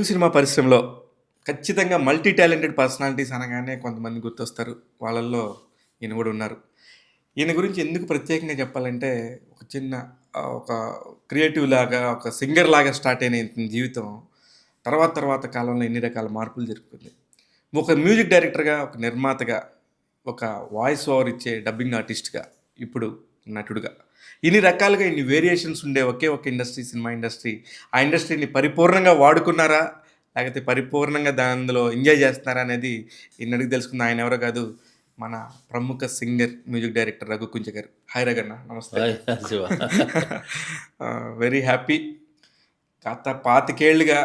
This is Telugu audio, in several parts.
తెలుగు సినిమా పరిశ్రమలో ఖచ్చితంగా మల్టీ టాలెంటెడ్ పర్సనాలిటీస్ అనగానే కొంతమంది గుర్తొస్తారు. వాళ్ళల్లో ఈయన కూడా ఉన్నారు. ఈయన గురించి ఎందుకు ప్రత్యేకంగా చెప్పాలంటే ఒక చిన్న ఒక క్రియేటివ్ లాగా, ఒక సింగర్ లాగా స్టార్ట్ అయిన ఇతని జీవితం తర్వాత తర్వాత కాలంలో ఎన్ని రకాల మార్పులు జరుపుకుంది. ఒక మ్యూజిక్ డైరెక్టర్‌గా, ఒక నిర్మాతగా, ఒక వాయిస్ ఓవర్ ఇచ్చే డబ్బింగ్ ఆర్టిస్ట్‌గా, ఇప్పుడు నటుడుగా ఇన్ని రకాలుగా ఇన్ని వేరియేషన్స్ ఉండే ఒకే ఒక ఇండస్ట్రీ సినిమా ఇండస్ట్రీ. ఆ ఇండస్ట్రీని పరిపూర్ణంగా వాడుకున్నారా? లేకపోతే పరిపూర్ణంగా అందులో ఎంజాయ్ చేస్తున్నారా అనేది ఈయన్ని అడిగి తెలుసుకుందాం. ఆయన ఎవరో కాదు, మన ప్రముఖ singer, music director Raghu Kuncha garu. Hi Raghanna, నమస్తే. హాయ్ శివ. Very happy. గత 25 ఏళ్ళుగా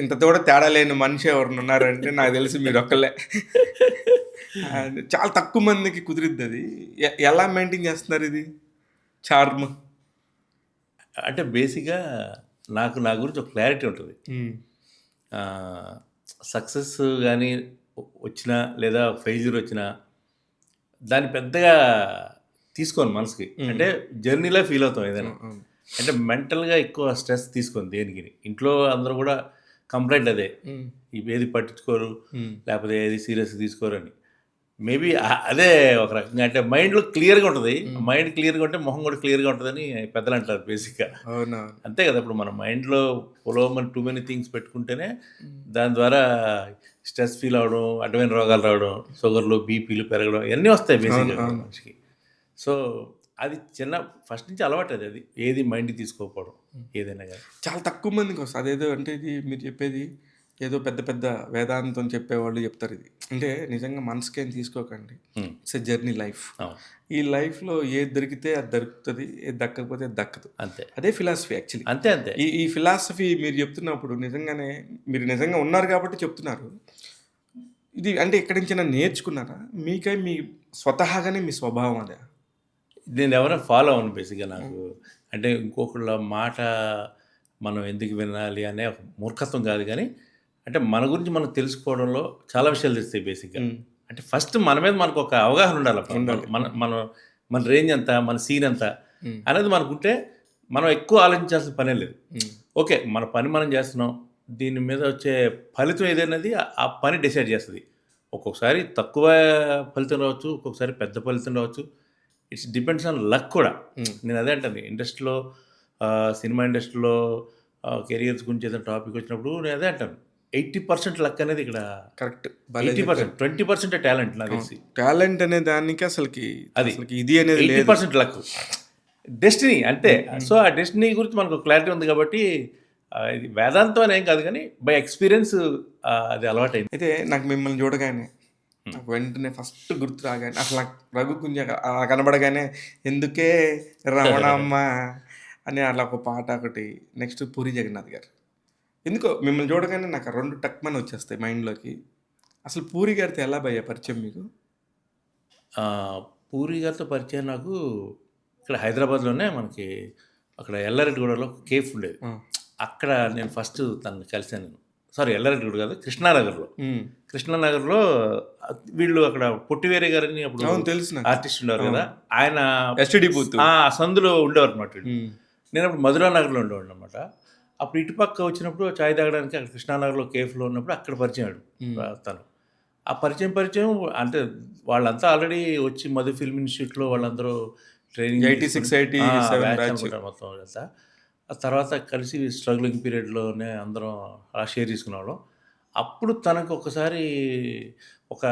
ఇంత కూడా తేడా లేని మనిషి ఎవరైనా ఉన్నారంటే నాకు తెలిసి మీరు ఒక్కళ్ళే. అండ్ చాలా తక్కువ మందికి కుదిరిద్ది అది. ఎలా మెయింటైన్ చేస్తున్నారు ఇది చార్మ్? అంటే బేసిక్‌గా నాకు నా గురించి ఒక క్లారిటీ ఉంటుంది. సక్సెస్ గానీ వచ్చినా లేదా ఫెయిల్యూర్ వచ్చినా దాన్ని పెద్దగా తీసుకోను మనసుకి. అంటే జర్నీలో ఫీల్ అవుతాం ఏదైనా. అంటే మెంటల్‌గా ఎక్కువ స్ట్రెస్ తీసుకోను దేనికిని. ఇంట్లో అందరూ కూడా కంప్లైంట్ అదే. ఏది పట్టించుకోరు, లేకపోతే ఏది సీరియస్‌గా తీసుకోరని. మేబీ అదే ఒక రకంగా అంటే మైండ్‌లో క్లియర్‌గా ఉంటది. మైండ్ క్లియర్‌గా ఉంటే మొహం కూడా క్లియర్‌గా ఉంటదని పెద్దలు అంటారు బేసిక్‌గా. అవునా? అంతే కదా! ఇప్పుడు మన మైండ్‌లో పొలోమని టూ మెనీ థింగ్స్ పెట్టుకుంటేనే దాని ద్వారా స్ట్రెస్ ఫీల్ అవ్వడం, అడ్డమైన రోగాలు రావడం, షుగర్‌లు, బీపీలు పెరగడం ఇవన్నీ వస్తాయి బేసిక్‌గా మనిషికి. సో, అది ఫస్ట్ నుంచి అలవాటు అది. ఏది మైండ్‌కి తీసుకోకపోవడం ఏదైనా గానీ. చాలా తక్కువ మందికి వస్తుంది. అదేదో అంటే ఇది మీరు చెప్పేది ఏదో పెద్ద పెద్ద వేదాంతం చెప్పేవాళ్ళు చెప్తారు ఇది. అంటే నిజంగా మనసుకేం తీసుకోకండి. It's a journey life. ఈ లైఫ్‌లో ఏది దొరికితే అది దొరుకుతది. ఏది దక్కకపోతే అది దక్కదు. అంతే. అదే ఫిలాసఫీ యాక్చువల్లీ. అంతే. ఈ ఫిలాసఫీ మీరు చెప్తున్నప్పుడు నిజంగానే మీరు నిజంగా ఉన్నారు కాబట్టి చెప్తున్నారు. ఇది అంటే ఎక్కడి నుంచైనా నేర్చుకున్నారా? మీ స్వతహాగానే మీ స్వభావం అదా? నేను ఎవరైనా ఫాలో అవ్వను బేసిక్‌గా నాకు. అంటే ఇంకొకళ్ళ మాట మనం ఎందుకు వినాలి అనే ఒక మూర్ఖత్వం కాదు గానీ, అంటే మన గురించి మనం తెలుసుకోవడంలో చాలా విషయాలు తెలుస్తాయి బేసిక్‌గా. అంటే ఫస్ట్ మన మీద మనకు ఒక అవగాహన ఉండాలి. మన మన మన రేంజ్ ఎంత, మన సీన్ ఎంత అనేది మనకుంటే మనం ఎక్కువ ఆలోచించాల్సిన పనే లేదు. ఓకే. మన పని మనం చేస్తున్నాం. దీని మీద వచ్చే ఫలితం ఏదనేది ఆ పని డిసైడ్ చేస్తది. ఒక్కొక్కసారి తక్కువ ఫలితం రావచ్చు. ఒక్కొక్కసారి పెద్ద ఫలితం రావచ్చు. ఇట్స్ డిపెండ్స్ ఆన్ లక్ కూడా. నేను అదే అంటాను. ఇండస్ట్రీలో సినిమా ఇండస్ట్రీలో కెరియర్స్ గురించి ఏదైనా టాపిక్ వచ్చినప్పుడు నేను అదే అంటాను. 80% లక్ అనేది ఇక్కడ కరెక్ట్. 80%, 20% టాలెంట్ నాకు తెలిసి. టాలెంట్ అనే దానికి అసలుకి ఇది అనేది 80% లక్. డెస్టినీ అంతే. సో, ఆ డెస్టినీ గురించి మనకు క్లారిటీ ఉంది కాబట్టి ఇది వేదాంతం అని ఏం కాదు కానీ బై ఎక్స్‌పీరియన్స్ అది అలవాటయింది. అయితే నాకు మిమ్మల్ని చూడగానే నాకు వెంటనే ఫస్ట్ గుర్తు రాగానే అసలు నాకు రఘు కుంజ కనబడగానే ఎందుకే రమణమ్మ అని అట్లా ఒక పాట ఒకటి. నెక్స్ట్ పూరి జగన్నాథ్ గారు. ఎందుకో మిమ్మల్ని చూడగానే నాకు 2 టక్‌మని వచ్చేస్తాయి మైండ్‌లోకి. అసలు పూరి గారితో ఎలా భయ్యా పరిచయం మీకు? పూరి గారితో పరిచయం నాకు ఇక్కడ హైదరాబాద్‌లోనే మనకి అక్కడ ఎల్లారెడ్డిగూడలో కేఫ్ ఉండేది. అక్కడ నేను ఫస్ట్ తనని కలిసాను. సారీ, ఎల్లారెడ్డిగూడ కాదు, కృష్ణానగర్‌లో. కృష్ణానగర్‌లో వీళ్ళు అక్కడ పొట్టివేరే గారని అప్పుడు తెలుసు ఆర్టిస్ట్ ఉండేవారు కదా! ఆయన ఎస్టీడీ బూత్ సందులో ఉండేవారనమాట వీళ్ళు. నేను అప్పుడు మధురా నగర్‌లో ఉండేవాడిని అనమాట. అప్పుడు ఇటుపక్క వచ్చినప్పుడు చాయ్ తాగడానికి అక్కడ కృష్ణానగర్‌లో కేఫ్‌లో ఉన్నప్పుడు అక్కడ పరిచయం అయ్యాడు తను. ఆ పరిచయం అంటే వాళ్ళంతా ఆల్రెడీ వచ్చి మధు ఫిల్మ్ ఇన్స్టిట్యూట్‌లో వాళ్ళందరూ ట్రైనింగ్ 86, 87 బ్యాచ్ అనుకుంటారు మొత్తం అంతా. ఆ తర్వాత కలిసి స్ట్రగ్లింగ్ పీరియడ్‌లోనే అందరం అలా షేర్ చేసుకునేవాళ్ళం. అప్పుడు తనకు ఒకసారి ఒక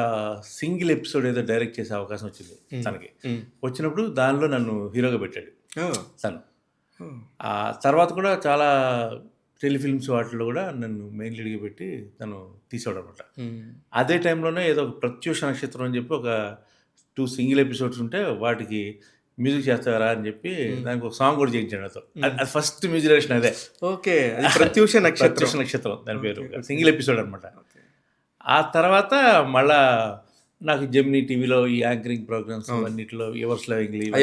సింగిల్ ఎపిసోడ్ ఏదో డైరెక్ట్ చేసే అవకాశం వచ్చింది తనకి. వచ్చినప్పుడు దానిలో నన్ను హీరోగా పెట్టాడు తను. ఆ తర్వాత కూడా చాలా టెలిఫిల్మ్స్ వాటిలో కూడా నన్ను మెయిన్ లీడ్‌గా పెట్టి తను తీసేవాడనమాట. అదే టైంలోనే ఏదో ఒక ప్రత్యూష నక్షత్రం అని చెప్పి ఒక 2 సింగిల్ ఎపిసోడ్స్ ఉంటే వాటికి మ్యూజిక్ చేస్తారా అని చెప్పి దానికి ఒక సాంగ్ కూడా చేయించాడు నాతో. అది ఫస్ట్ మ్యూజిక్ డైరెక్షన్ అదే. ఓకే. ప్రత్యూష నక్షత్రం దాని పేరు. సింగిల్ ఎపిసోడ్ అనమాట. ఆ తర్వాత మళ్ళా నాకు జెమినీ టీవీలో ఈ యాంకరింగ్ ప్రోగ్రామ్స్ అన్నిటిలో ఎవర్స్ లవింగ్ లీవ్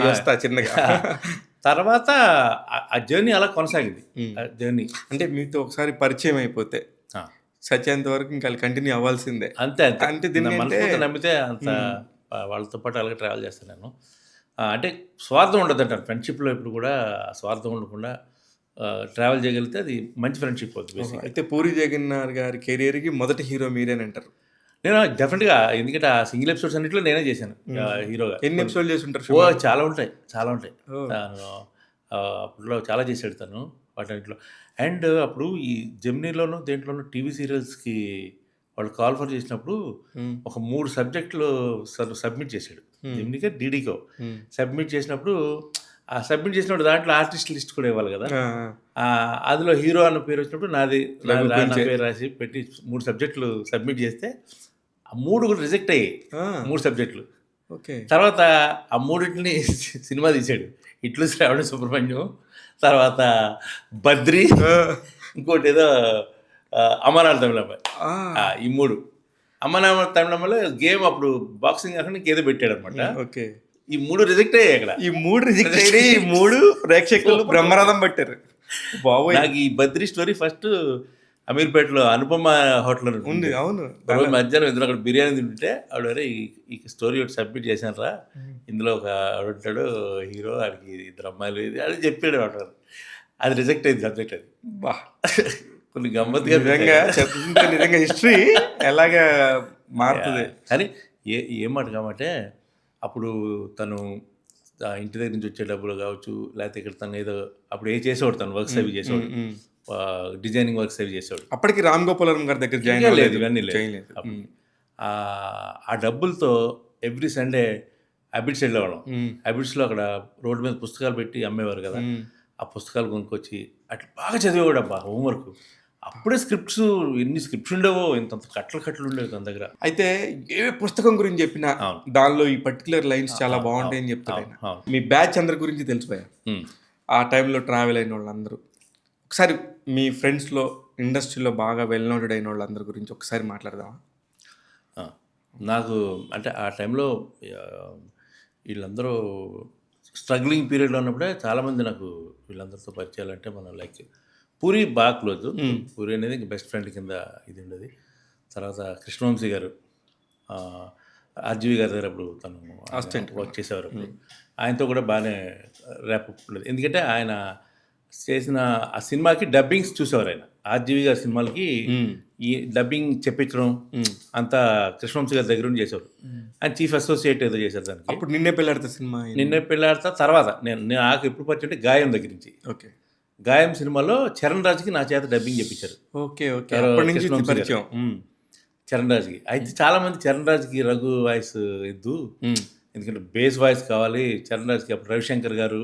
వస్తా చిన్నగా. తర్వాత ఆ జర్నీ అలా కొనసాగింది. జర్నీ అంటే మీతో ఒకసారి పరిచయం అయిపోతే సచేంత వరకు ఇంకా కంటిన్యూ అవ్వాల్సిందే. అంతే. అంటే దీన్ని మనస్ఫూర్తిగా నమ్మితే అంత వాళ్ళతో పాటు అలాగే ట్రావెల్ చేస్తాను నేను. అంటే స్వార్థం ఉండదంటాను ఫ్రెండ్షిప్‌లో ఎప్పుడు కూడా స్వార్థం ఉండకుండా ట్రావెల్ చేయగలిగితే అది మంచి ఫ్రెండ్షిప్ అవుతుంది బేసిక్. అయితే పూరి జగన్నాథ్ గారి కెరియర్కి మొదటి హీరో మీరేనంటారు. నేను డెఫినెట్గా ఎందుకంటే ఆ సింగిల్ ఎపిసోడ్స్ అన్నింటిలో నేనే చేశాను హీరోగా. ఎన్ని ఎపిసోడ్ చేసి ఉంటారు? చాలా ఉంటాయి, చాలా ఉంటాయి. ఓ. తను అప్పట్లో చాలా చేశాడు తను వాటన్నిటిలో. అండ్ అప్పుడు ఈ జెమినీలోను దేంట్లోనూ టీవీ సీరియల్స్కి వాళ్ళు కాల్ ఫర్ చేసినప్పుడు ఒక 3 సబ్జెక్టులు సబ్మిట్ చేశాడు. జెమినీకో డీడీకో సబ్మిట్ చేసినప్పుడు ఆ సబ్మిట్ చేసినప్పుడు దాంట్లో ఆర్టిస్ట్ లిస్ట్ కూడా ఇవ్వాలి కదా. అందులో హీరో అన్న పేరు వచ్చినప్పుడు నాది నా పేరు రాసి పెట్టి 3 సబ్జెక్టులు సబ్మిట్ చేస్తే ఆ 3 కూడా రిజెక్ట్ అయ్యాయి. 3 సబ్జెక్టులు. ఓకే. తర్వాత ఆ 3టిని సినిమా తీశాడు. ఇట్లు శ్రావణ సుబ్రహ్మణ్యం, తర్వాత బద్రి, ఇంకోటి ఏదో అమరావతి తమిళమ్మాయి. ఈ 3 అమరావతి తమిళమ్మలో గేమ్ అప్పుడు బాక్సింగ్ కాకుండా ఇంకేదో పెట్టాడు అనమాట. ఓకే. ఈ 3 రిజెక్ట్ అయ్యాయి. అక్కడ ఈ 3 రిజెక్ట్ అయ్యి 3 ప్రేక్షకులు బ్రహ్మరథం పట్టారు. బాబోయ్. నాకు ఈ బద్రి స్టోరీ ఫస్ట్ అమీర్పేటలో అనుపమ హోటల్ ఉంది. అవును. రోజు మధ్యాహ్నం ఇందులో అక్కడ బిర్యానీ తింటుంటే ఆవిడ ఈ స్టోరీ ఒకటి సబ్మిట్ చేశాను రా, ఇందులో ఒక ఆవిడ ఉంటాడు హీరో, వాడికి 2 అమ్మాయిలు ఇది అని చెప్పాడు ఆవిడ. అది రిజెక్ట్ అయింది సబ్జెక్ట్. అది బా కొన్ని గమ్మత్తుగా నిజంగా హిస్టరీ ఎలాగా మారుతుంది. కానీ ఏం మాట కాబట్టి అప్పుడు తను ఇంటి దగ్గర నుంచి వచ్చే డబ్బులు కావచ్చు, లేకపోతే ఇక్కడ తను ఏదో అప్పుడు చేసేవాడు, తను వర్క్స్ అవి చేసేవాడు, డిజైనింగ్ వర్క్స్ అవి చేసేవాడు. అప్పటికి రామ్ గోపాలం గారి దగ్గర జాయిన్ లేదు, ఇవన్నీ లేదు. ఆ డబ్బులతో ఎవ్రీ సండే హ్యాబిట్స్ వెళ్ళేవాళ్ళం. హ్యాబిట్స్లో అక్కడ రోడ్డు మీద పుస్తకాలు పెట్టి అమ్మేవారు కదా, ఆ పుస్తకాలు కొనుక్కొచ్చి అట్లా బాగా చదివేవాడు అబ్బా హోంవర్క్. అప్పుడే స్క్రిప్ట్స్ ఎన్ని స్క్రిప్ట్స్ ఉండేవో, ఇంత కట్టలు ఉండేవి తన దగ్గర. అయితే ఏ పుస్తకం గురించి చెప్పినా దానిలో ఈ పర్టికులర్ లైన్స్ చాలా బాగుంటాయని చెప్తాడు ఆయన. మీ బ్యాచ్ అందరి గురించి తెలిసిపోయా, ఆ టైంలో ట్రావెల్ అయిన వాళ్ళందరూ. ఒకసారి మీ ఫ్రెండ్స్లో ఇండస్ట్రీలో బాగా వెల్ నోటెడ్ అయిన వాళ్ళందరి గురించి ఒకసారి మాట్లాడదామా? నాకు అంటే ఆ టైంలో వీళ్ళందరూ స్ట్రగ్లింగ్ పీరియడ్లో ఉన్నప్పుడే చాలామంది నాకు వీళ్ళందరితో పరిచయాలు అంటే మనం లైక్ పూరి బాగా క్లోజ్. పూరి అనేది బెస్ట్ ఫ్రెండ్ కింద ఇది ఉండేది. తర్వాత కృష్ణవంశీ గారు ఆర్జీవి గారి దగ్గర అప్పుడు తను వర్క్ చేసేవారు. అప్పుడు ఆయనతో కూడా బాగానే ర్యాపప్ ఉండేది. ఎందుకంటే ఆయన చేసిన ఆ సినిమాకి డబ్బింగ్స్ చూసేవారు. ఆయన ఆర్జీవి గారి సినిమాలకి ఈ డబ్బింగ్ చెప్పించడం అంతా కృష్ణవంశీ గారి దగ్గర నుండి చేసేవారు. ఆయన చీఫ్ అసోసియేట్ ఏదో చేశారు దానికి. అప్పుడు నిన్నే పెళ్ళాడతా సినిమా, నిన్నే పెళ్ళాడతా తర్వాత నేను నాకు ఎప్పుడు పరిచయం అంటే గాయం దగ్గర నుంచి. ఓకే. గాయం సినిమాలో చరణ్ రాజ్కి నా చేత డబ్బింగ్ చెప్పించారు. Okay okay. చరణ్ రాజ్కి. అయితే చాలామంది చరణ్ రాజ్కి రఘు వాయిస్ ఇద్దు, ఎందుకంటే బేస్ వాయిస్ కావాలి చరణ్ రాజ్కి. అప్పుడు రవిశంకర్ గారు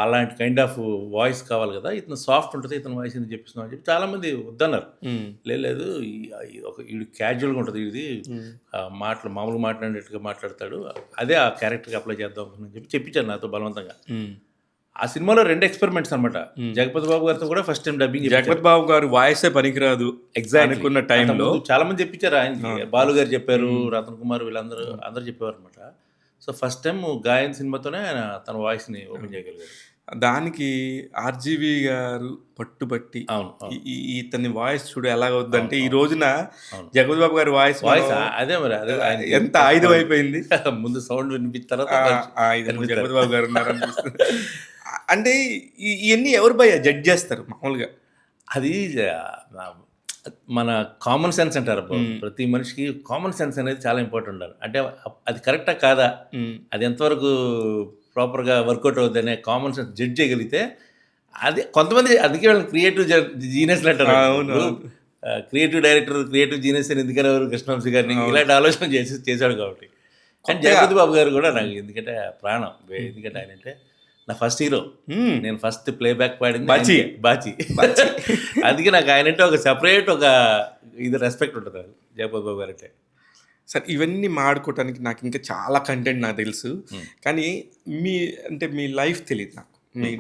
అలాంటి కైండ్ ఆఫ్ వాయిస్ కావాలి కదా, ఇతను సాఫ్ట్ ఉంటుంది, ఇతను వాయిస్ ఎందుకు చెప్పిస్తున్నాం అని చెప్పి చాలామంది వద్దన్నారు. లేదు ఇది క్యాజువల్గా ఉంటుంది, ఇది మామూలుగా మాట్లాడేట్టుగా మాట్లాడతాడు, అదే ఆ క్యారెక్టర్కి అప్లై చేద్దాం అని చెప్పి చెప్పించారు నాతో బలవంతంగా. ఆ సినిమాలో 2 ఎక్స్పెరిమెంట్స్ అనమాట. జగపతి బాబు గారితో కూడా ఫస్ట్ టైం డబ్బింగ్. జగపతి బాబు గారు వాయిసే పనికిరాదు ఎగ్జాక్ట్ అనుకున్న టైంలో చాలా మంది చెప్పించారు ఆయనకి. బాలు గారు చెప్పారు, రతన్ కుమార్ వీళ్ళందరూ చెప్పేవారు అనమాట. సో ఫస్ట్ టైం గాయన్ సినిమాతోనే ఆయన తన వాయిస్ని ఓపెన్ చేయగలిగారు. దానికి ఆర్జీవి గారు పట్టుబట్టి ఇతని వాయిస్ చూడు ఎలాగవుద్దంటే ఈ రోజున జగపతి బాబు గారి వాయిస్ అదే మరి అదే ఎంత ఆయుధం అయిపోయింది. ముందు సౌండ్ వినిపించిన తర్వాత జగపతి బాబు గారు ఉన్నారనిపిస్తుంది. అంటే ఇవన్నీ ఎవరు భయ జడ్జ్ చేస్తారు మామూలుగా? అది మన కామన్ సెన్స్ అంటారు. ప్రతి మనిషికి కామన్ సెన్స్ అనేది చాలా ఇంపార్టెంట్ ఉండాలి. అంటే అది కరెక్టా కాదా, అది ఎంతవరకు ప్రాపర్గా వర్కౌట్ అవుతుంది అనే కామన్ సెన్స్ జడ్జ్ చేయగలిగితే అది కొంతమంది, అందుకే వాళ్ళని క్రియేటివ్ జీనియస్లు అంటారు. క్రియేటివ్ డైరెక్టర్, క్రియేటివ్ జీనియస్ అని ఎందుకని కృష్ణవంశీ గారిని ఇలాంటి ఆలోచన చేశాడు కాబట్టి. కానీ జగపతి బాబు గారు కూడా నాకు ఎందుకంటే ప్రాణం. ఎందుకంటే ఆయన అంటే నా ఫస్ట్ హీరో. నేను ఫస్ట్ ప్లేబ్యాక్ పాడింది బాచి. అందుకే నాకు ఆయన అంటే ఒక సెపరేట్ ఒక ఇది రెస్పెక్ట్ ఉంటుంది జగపతి బాబు గారు అంటే. సరే, ఇవన్నీ మాడుకోవటానికి నాకు ఇంకా చాలా కంటెంట్ నాకు తెలుసు, కానీ మీ లైఫ్ తెలియదు నాకు.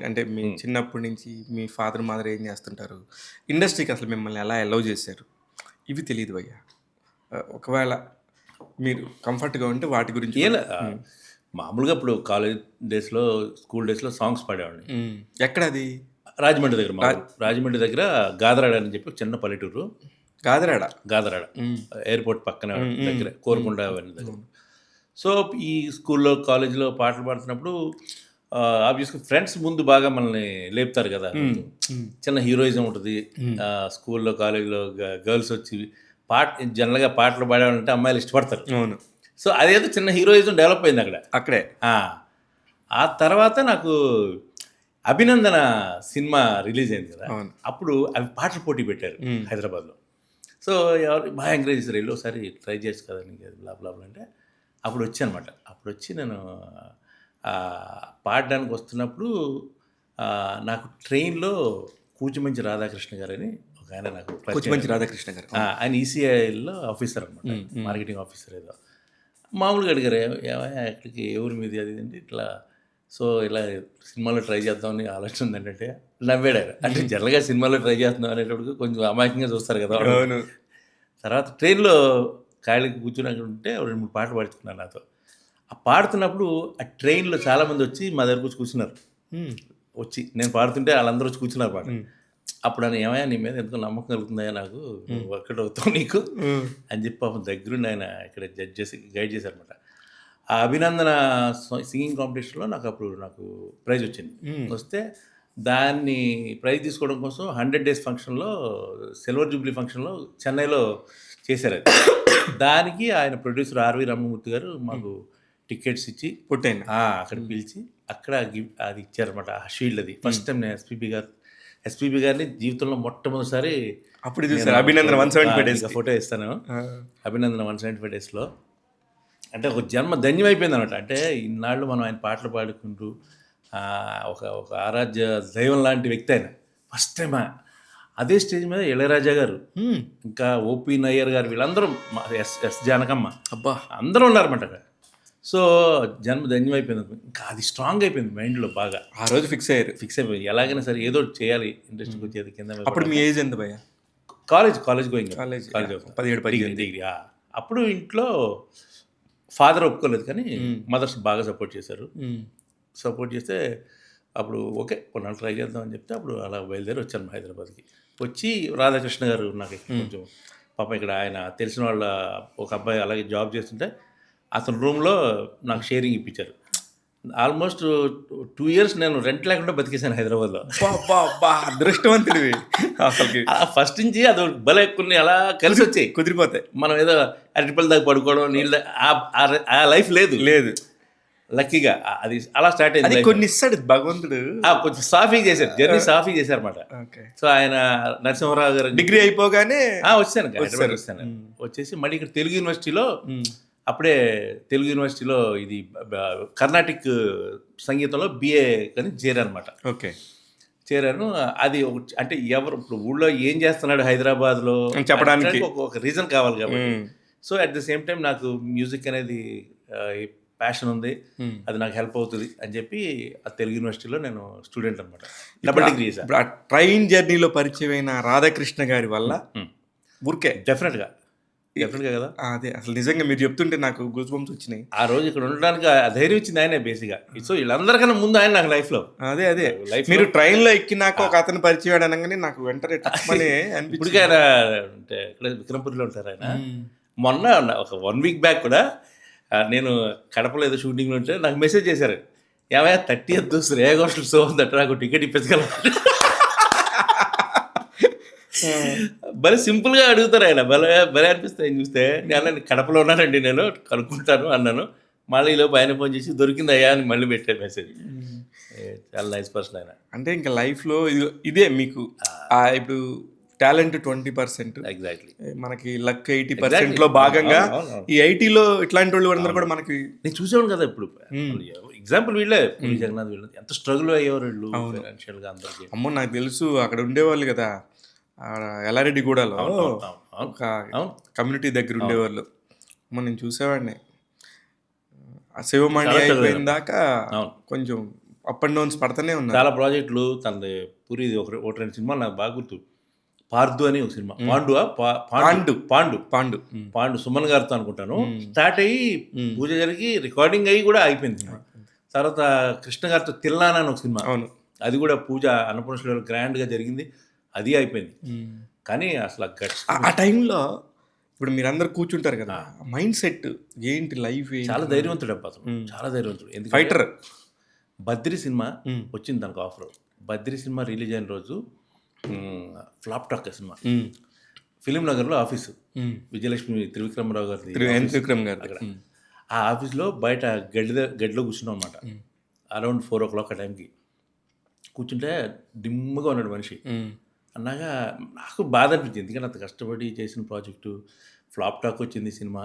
అంటే మీ చిన్నప్పటి నుంచి మీ ఫాదర్ మదర్ ఏం చేస్తుంటారు, ఇండస్ట్రీకి అసలు మిమ్మల్ని ఎలా అలౌ చేశారు, ఇవి తెలియదు భయ్యా. ఒకవేళ మీరు కంఫర్ట్గా ఉంటే వాటి గురించి. మామూలుగా ఇప్పుడు కాలేజ్ డేస్లో, స్కూల్ డేస్లో సాంగ్స్ పాడేవాడిని. ఎక్కడ అది? రాజమండ్రి దగ్గర. రాజమండ్రి దగ్గర గాదరాడ అని చెప్పి చిన్న పల్లెటూరు. గాదరాడ ఎయిర్పోర్ట్ పక్కన దగ్గర, కోరుకొండ అవన్నీ దగ్గర. సో ఈ స్కూల్లో కాలేజీలో పాటలు పాడుతున్నప్పుడు ఆబ్వియస్గా ఫ్రెండ్స్ ముందు బాగా మనల్ని లేపుతారు కదా. చిన్న హీరోయిజం ఉంటుంది. స్కూల్లో కాలేజీలో గర్ల్స్ వచ్చి జనరల్గా పాటలు పాడాలంటే అమ్మాయిలు ఇష్టపడతారు. అవును. సో అదేదో చిన్న హీరోయిజం డెవలప్ అయింది అక్కడే. ఆ తర్వాత నాకు అభినందన సినిమా రిలీజ్ అయింది కదా. అప్పుడు అవి పాటల పోటీ పెట్టారు హైదరాబాద్లో. సో ఎవరు బాగా ఎంకరేజ్ చేశారు, వెళ్ళి ఒకసారి ట్రై చేయొచ్చు కదా నీకు లాభ అంటే అప్పుడు వచ్చి అనమాట. అప్పుడు వచ్చి నేను పాడడానికి వస్తున్నప్పుడు నాకు ట్రైన్లో కూచిమంచి రాధాకృష్ణ గారు అని ఒక ఆయన నాకు కూచిమంచి రాధాకృష్ణ గారు ఆయన ఈసీఐలో ఆఫీసర్ అనమాట, మార్కెటింగ్ ఆఫీసర్ ఏదో. మామూలుగా అడిగారు, ఏమయ్యా ఎక్కడికి ఎవరి మీద అది అంటే ఇట్లా, సో ఇలా సినిమాలో ట్రై చేద్దామని ఆలోచన ఉంది ఏంటంటే నవ్వాడు ఆయన. అంటే జనరల్గా సినిమాలో ట్రై చేస్తున్నాం అనేటప్పుడు కొంచెం అమాయకంగా చూస్తారు కదా. తర్వాత ట్రైన్లో ఖాళీకి కూర్చుని అక్కడ ఉంటే 2-3 పాటలు పాడుతున్నాను నాతో. ఆ పాడుతున్నప్పుడు ఆ ట్రైన్లో చాలామంది వచ్చి మా దగ్గరకు వచ్చి కూర్చున్నారు. వచ్చి నేను పాడుతుంటే వాళ్ళందరూ వచ్చి కూర్చున్నారు పాట. అప్పుడు అని ఏమయ్యా నీ మీద ఎంతో నమ్మకం కలుగుతుందా నాకు, వర్కౌట్ అవుతావు నీకు అని చెప్పి పాపం దగ్గరుండి ఆయన ఇక్కడ జడ్జ్ చేసి గైడ్ చేశారనమాట. ఆ అభినందన సింగింగ్ కాంపిటీషన్లో నాకు ప్రైజ్ వచ్చింది. వస్తే దాన్ని ప్రైజ్ తీసుకోవడం కోసం 100 days ఫంక్షన్లో, సిల్వర్ జూబ్లీ ఫంక్షన్లో చెన్నైలో చేశారు. అది దానికి ఆయన ప్రొడ్యూసర్ ఆర్వి రమణమూర్తి గారు మాకు టికెట్స్ ఇచ్చి పుట్టాను అక్కడ పిలిచి అక్కడ అది ఇచ్చారనమాట. ఆ షీల్డ్ అది ఫస్ట్ టైం నేను ఎస్పీబీ గారిని జీవితంలో మొట్టమొదటిసారి అప్పుడు చూసారు. అభినందన 175 days ఫోటో ఇస్తాను. అభినందన 175 daysలో అంటే ఒక జన్మ ధన్యమైపోయింది అనమాట. అంటే ఇన్నాళ్ళు మనం ఆయన పాటలు పాడుకుంటూ ఒక ఆరాధ్య దైవం లాంటి వ్యక్తి ఆయన. ఫస్ట్ టైం అదే స్టేజ్ మీద ఇళయరాజా గారు, ఇంకా ఓపీ నయ్యర్ గారు, వీళ్ళందరూ ఎస్ జానకమ్మ, అబ్బా అందరూ ఉన్నారన్నమాట అక్కడ. సో జన్మ ధన్యమైపోయింది. ఇంకా అది స్ట్రాంగ్ అయిపోయింది మైండ్లో బాగా. ఆ రోజు ఫిక్స్ అయిపోయి ఎలాగైనా సరే ఏదో చేయాలి ఇండస్ట్రీకి వచ్చేది కింద. అప్పుడు మీ ఏజ్ ఎంత భయ్యా? College going 17-18 degree. అప్పుడు ఇంట్లో ఫాదర్ ఒప్పుకోలేదు కానీ మదర్స్ బాగా సపోర్ట్ చేశారు. సపోర్ట్ చేస్తే అప్పుడు ఓకే కొన్నాళ్ళు ట్రై చేద్దాం అని చెప్తే అప్పుడు అలా బయలుదేరి వచ్చాను హైదరాబాద్కి. వచ్చి రాధాకృష్ణ గారు నాకు కొంచెం పాపం ఇక్కడ ఆయన తెలిసిన వాళ్ళ ఒక అబ్బాయి అలాగే జాబ్ చేస్తుంటే అతని రూమ్లో నాకు షేరింగ్ ఇప్పించారు. ఆల్మోస్ట్ 2 years నేను రెంట్ లేకుండా బతికేశాను హైదరాబాద్లో. అదృష్టవంతుడివి అసలు. ఫస్ట్ నుంచి అది భలే కొన్ని అలా కలిసి వచ్చాయి, కుదిరిపోతాయి. మనం ఏదో అరటిపల్లి దాకా పడుకోవడం, నీళ్ళ ఆ లైఫ్ లేదు లక్కీగా. అది అలా స్టార్ట్ అయింది. కొన్ని ఇస్తాడు భగవంతుడు, కొంచెం సాఫీ చేశారు, జర్నీ సాఫీ చేశారన్నమాట. సో ఆయన నరసింహరావు గారు డిగ్రీ అయిపోగానే వచ్చాను. వచ్చేసి మళ్ళీ ఇక్కడ తెలుగు యూనివర్సిటీలో, అప్పుడే తెలుగు యూనివర్సిటీలో ఇది కర్ణాటిక్ సంగీతంలో BA అని చేరానమాట. ఓకే, చేరాను. అది అంటే ఎవరు ఇప్పుడు ఊళ్ళో ఏం చేస్తున్నాడు హైదరాబాద్లో చెప్పడానికి ఒక రీజన్ కావాలి కాబట్టి. So at the same time నాకు మ్యూజిక్ అనేది ప్యాషన్ ఉంది, అది నాకు హెల్ప్ అవుతుంది అని చెప్పి ఆ తెలుగు యూనివర్సిటీలో నేను స్టూడెంట్ అనమాట. డబుల్ డిగ్రీ చేశాను. ఆ ట్రైన్ జర్నీలో పరిచయమైన రాధాకృష్ణ గారి వల్ల ఊరికే డెఫినెట్గా కదా. అదే అసలు నిజంగా మీరు చెప్తుంటే నాకు గూస్ బంప్స్ వచ్చినాయి. ఆ రోజు ఇక్కడ ఉండడానికి ధైర్యం ఇచ్చింది ఆయనే బేసిక్గా. సో వీళ్ళందరికన్నా ముందు ఆయన నాకు లైఫ్లో. అదే మీరు ట్రైన్లో ఎక్కినాక ఒక అతను పరిచయం అనగానే నాకు వెంటనే ఇప్పటికీ ఆయన అంటే ఇక్కడ విక్రమపురిలో ఉంటారు ఆయన. మొన్న ఒక 1 week బ్యాక్ కూడా నేను కడపలో ఏదో షూటింగ్లో ఉంటే నాకు మెసేజ్ చేశారు, ఏమయ్యా 30th శ్రేయా ఘోషల్ షో ఉందట, నాకు టికెట్ ఇప్పించగల. భలే సింపుల్గా అడుగుతారు ఆయన, భలే అనిపిస్తాయి ఆయన చూస్తే. నేను కడపలో ఉన్నానండి, నేను కనుక్కుంటాను అన్నాను. మళ్ళీ ఈలోపు ఆయన ఫోన్ చేసి దొరికింది అయ్యా అని మళ్ళీ పెట్టారు మెసేజ్. చాలా నైస్ పర్సన్ ఆయన. అంటే ఇంకా లైఫ్లో ఇదే మీకు ఇప్పుడు టాలెంట్ 20%, ఎగ్జాక్ట్లీ మనకి లక్ 80%లో భాగంగా ఈ ఐటీలో ఇట్లాంటి వాళ్ళు అందరూ కూడా మనకి నేను చూసేవాడు కదా. ఇప్పుడు ఎగ్జాంపుల్ వీళ్ళే జగన్నాథ్, వీళ్ళు ఎంత స్ట్రగుల్ అయ్యేవారు వీళ్ళు ఫైనాన్షియల్గా అందరికీ. అమ్మో నాకు తెలుసు, అక్కడ ఉండేవాళ్ళు కదా ఎల్లారెడ్డిగూడలో ఒక కమ్యూనిటీ దగ్గర ఉండేవాళ్ళు. అమ్మ నేను చూసేవాడిని. శివమాణి అయిపోయిన దాకా కొంచెం అప్ అండ్ డౌన్స్ పడుతూనే ఉన్నాయి. చాలా ప్రాజెక్టులు తనది పూరి ఒక 2 సినిమాలు నాకు బాగా గుర్తు. పార్దు అని ఒక సినిమా, పాండు సుమన్ గారితో అనుకుంటాను స్టార్ట్ అయ్యి పూజ జరిగి రికార్డింగ్ అయ్యి కూడా అయిపోయింది. తర్వాత కృష్ణ గారితో తిల్లానా అని ఒక సినిమా, అది కూడా పూజ అన్నపూర్ణేశ్వరి గ్రాండ్గా జరిగింది, అది అయిపోయింది. కానీ అసలు ఆ టైంలో ఇప్పుడు మీరందరూ కూర్చుంటారు కదా, మైండ్ సెట్ ఏంటి, లైఫ్ చాలా ధైర్యవంతుడు అబ్బా అతను, చాలా ధైర్యవంతుడు. ఎందుకంటే ఫైటర్ బద్రి సినిమా ఉమ్, వచ్చింది దానికి ఆఫర్. బద్రి సినిమా రిలీజ్ అయిన రోజు ఫ్లాప్ టాక్ సినిమా ఉమ్, ఫిలిం నగర్లో ఆఫీసు, ఉమ్. విజయలక్ష్మి త్రివిక్రమరావు గారి ఎన్ త్రివిక్రమ్ గారు అక్కడ. ఆ ఆఫీస్లో బయట గడ్డిలో కూర్చున్నాం అనమాట. అరౌండ్ 4 o'clock ఆ టైంకి కూర్చుంటే డిమ్గా ఉన్నాడు మనిషి. అన్నాక నాకు బాధ అనిపించింది, ఎందుకంటే అంత కష్టపడి చేసిన ప్రాజెక్టు ఫ్లాప్ టాక్ వచ్చింది సినిమా,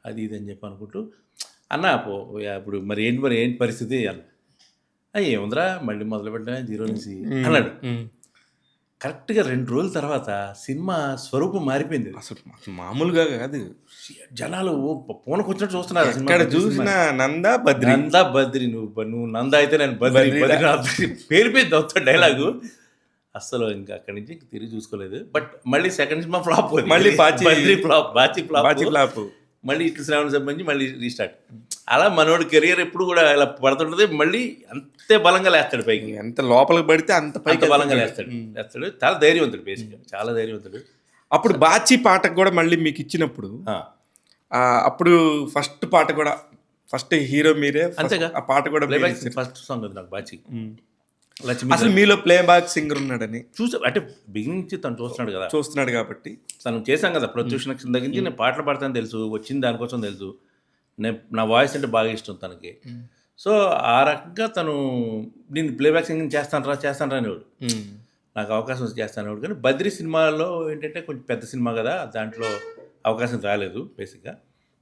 అది ఇది అని చెప్పి అనుకుంటూ అన్న ఇప్పుడు మరి ఏంటి పరిస్థితి అన్న. ఏముందిరా మళ్ళీ మొదలు పెట్టా జీరో నుంచి అన్నాడు. కరెక్ట్గా 2 రోజుల తర్వాత సినిమా స్వరూపం మారిపోయింది. అసలు మామూలుగా కాదు, జనాలు పూనకొచ్చినట్టు చూస్తున్నారు. ఇక్కడ చూసిన నందా బద్రి, నందా బద్రి, నువ్వు నందా అయితే నేను బద్రి, పేరు పేరు అవుతా డైలాగు. అసలు ఇంకా అక్కడి నుంచి తిరిగి చూసుకోలేదు. బట్ మళ్ళీ సెకండ్ సినిమా ఫ్లాప్ పోయింది, మళ్ళీ బద్రి ఫ్లాప్, బాచి ఫ్లాప్, మళ్ళీ ఇటు శ్రావణ సంబంధించి మళ్ళీ రీస్టార్ట్. అలా మనోడి కెరియర్ ఎప్పుడు కూడా ఇలా పడుతుంటుంది, మళ్ళీ అంతే బలంగా లేస్తాడు పైకి. ఎంత లోపలికి పడితే అంత పైకి బలంగా లేస్తాడు. చాలా ధైర్యవంతుడు, బేసిక్గా చాలా ధైర్యవంతుడు. అప్పుడు బాచి పాటకు కూడా మళ్ళీ మీకు ఇచ్చినప్పుడు అప్పుడు ఫస్ట్ పాట కూడా ఫస్ట్ హీరో మీరే, అంతేగా ఆ పాట కూడా ఫస్ట్ సాంగ్ అది నాకు బాచి. అసలు మీలో ప్లే బ్యాక్ సింగర్ ఉన్నాడని చూసా, అంటే బిగినింగ్ నుంచి తను చూస్తున్నాడు కాబట్టి తను చేశాం కదా. ప్రత్యూష నక్షత్రం దగ్గర నుంచి నేను పాటలు పాడతాను తెలుసు, వచ్చింది దానికోసం తెలుసు, నా వాయిస్ అంటే బాగా ఇష్టం తనకి. సో ఆ రకంగా తను నేను ప్లేబ్యాక్ సింగింగ్ చేస్తాను రా అనేవాడు, నాకు అవకాశం వచ్చి చేస్తాను అనేవాడు. కానీ బద్రి సినిమాలో ఏంటంటే కొంచెం పెద్ద సినిమా కదా, దాంట్లో అవకాశం రాలేదు బేసిక్గా.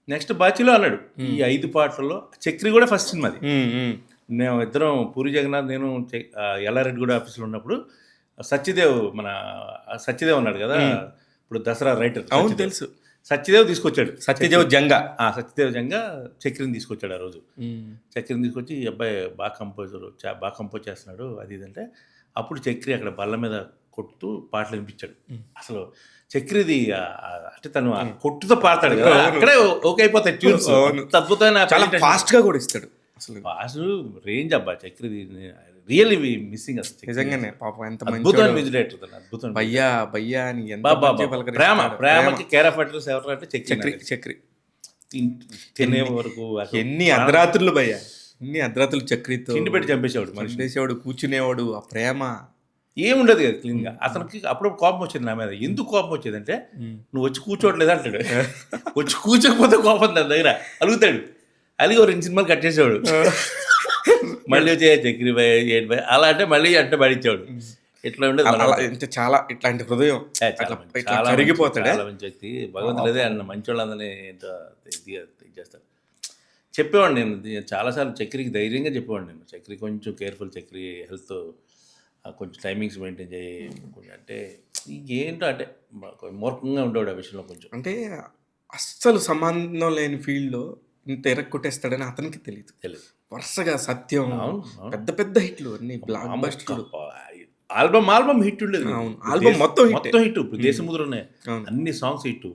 నెక్స్ట్ బాచిలో అన్నాడు. ఈ 5 పాటల్లో చక్రి కూడా ఫస్ట్ సినిమాది. మేము ఇద్దరం పూరి జగన్నాథ్, నేను ఎల్లారెడ్డిగూడ ఆఫీస్లో ఉన్నప్పుడు సత్యదేవ్ ఉన్నాడు కదా, ఇప్పుడు దసరా రైటర్, అవును తెలుసు, సత్యదేవ్ తీసుకొచ్చాడు. సత్యదేవ్ జంగా చక్రిని తీసుకొచ్చాడు ఆ రోజు. చక్రిని తీసుకొచ్చి ఈ అబ్బాయి బాగా కంపోజ్ చేస్తున్నాడు అది ఇదంటే, అప్పుడు చక్రి అక్కడ బల్ల మీద కొట్టుతూ పాటలు వినిపించాడు. అసలు చక్రిది అంటే తను కొట్టుతో పాడతాడు కదా, అక్కడే ఓకే అయిపోతాయి ట్యూన్స్. అద్భుతమైన, చాలా ఫాస్ట్ గా కూడా ఇస్తాడు. అసలు ఫాస్ట్ రేంజ్ అబ్బా చక్రిది, రియల్లీ మిస్సింగ్. అసలు నిజంగానే పాపం ఎంత అద్భుతమైన మ్యూజిక్ డైరెక్టర్, అద్భుతం. భయ్యా అని ప్రేమకి కేర్ ఆఫ్ అడ్రస్ ఎవరు అంటే చక్రి. తినే వరకు ఎన్ని అర్ధరాత్రులు భయ్యా, ఎన్ని అర్ధరాత్రులు చక్రితో తిండి పెట్టి చంపేసేవాడు, చంపేసేవాడు, కూర్చునేవాడు. ఆ ప్రేమ ఏముండదు కదా క్లీన్గా. అతనికి అప్పుడు కోపం వచ్చేది నా మీద. ఎందుకు కోపం వచ్చేది అంటే, నువ్వు వచ్చి కూర్చోవట్లేదు అంటాడు. వచ్చి కూర్చోకపోతే కోపం దాని దగ్గర అలుగుతాడు. అలిగి 2 సినిమాలు కట్ చేసేవాడు. మళ్ళీ వచ్చే చక్రి భయ ఏంటి భయ అలా అంటే మళ్ళీ అంటే పడిచ్చేవాడు. ఇట్లా ఉండేది. చాలా ఇట్లాంటి హృదయం కరిగిపోతాడు. చాలా మంచి వ్యక్తి, భగవంతుడే అన్న మంచి వాళ్ళందరినీ చేస్తాడు. చెప్పేవాడు నేను చాలాసార్లు చక్రికి ధైర్యంగా చెప్పేవాడు నేను, చక్రి కొంచెం కేర్ఫుల్, చక్రి హెల్త్ కొంచెం టైమింగ్స్ మెయింటైన్ చేయి కొంచెం, అంటే ఏంటో అంటే మూర్ఖంగా ఉండేవాడు ఆ విషయంలో కొంచెం. అంటే అస్సలు సంబంధం లేని ఫీల్డ్లో ఇంత ఎరక్కొట్టేస్తాడని అతనికి తెలియదు. వరుసగా సత్యం, పెద్ద పెద్ద హిట్లు అన్ని బ్లాక్ బస్టర్లు, ఆల్బమ్ హిట్ ఉండేది. ఆల్బమ్ మొత్తం హిట్. ఇప్పుడు దేశముద్ర ఉన్నాయి, అన్ని సాంగ్స్ హిట్.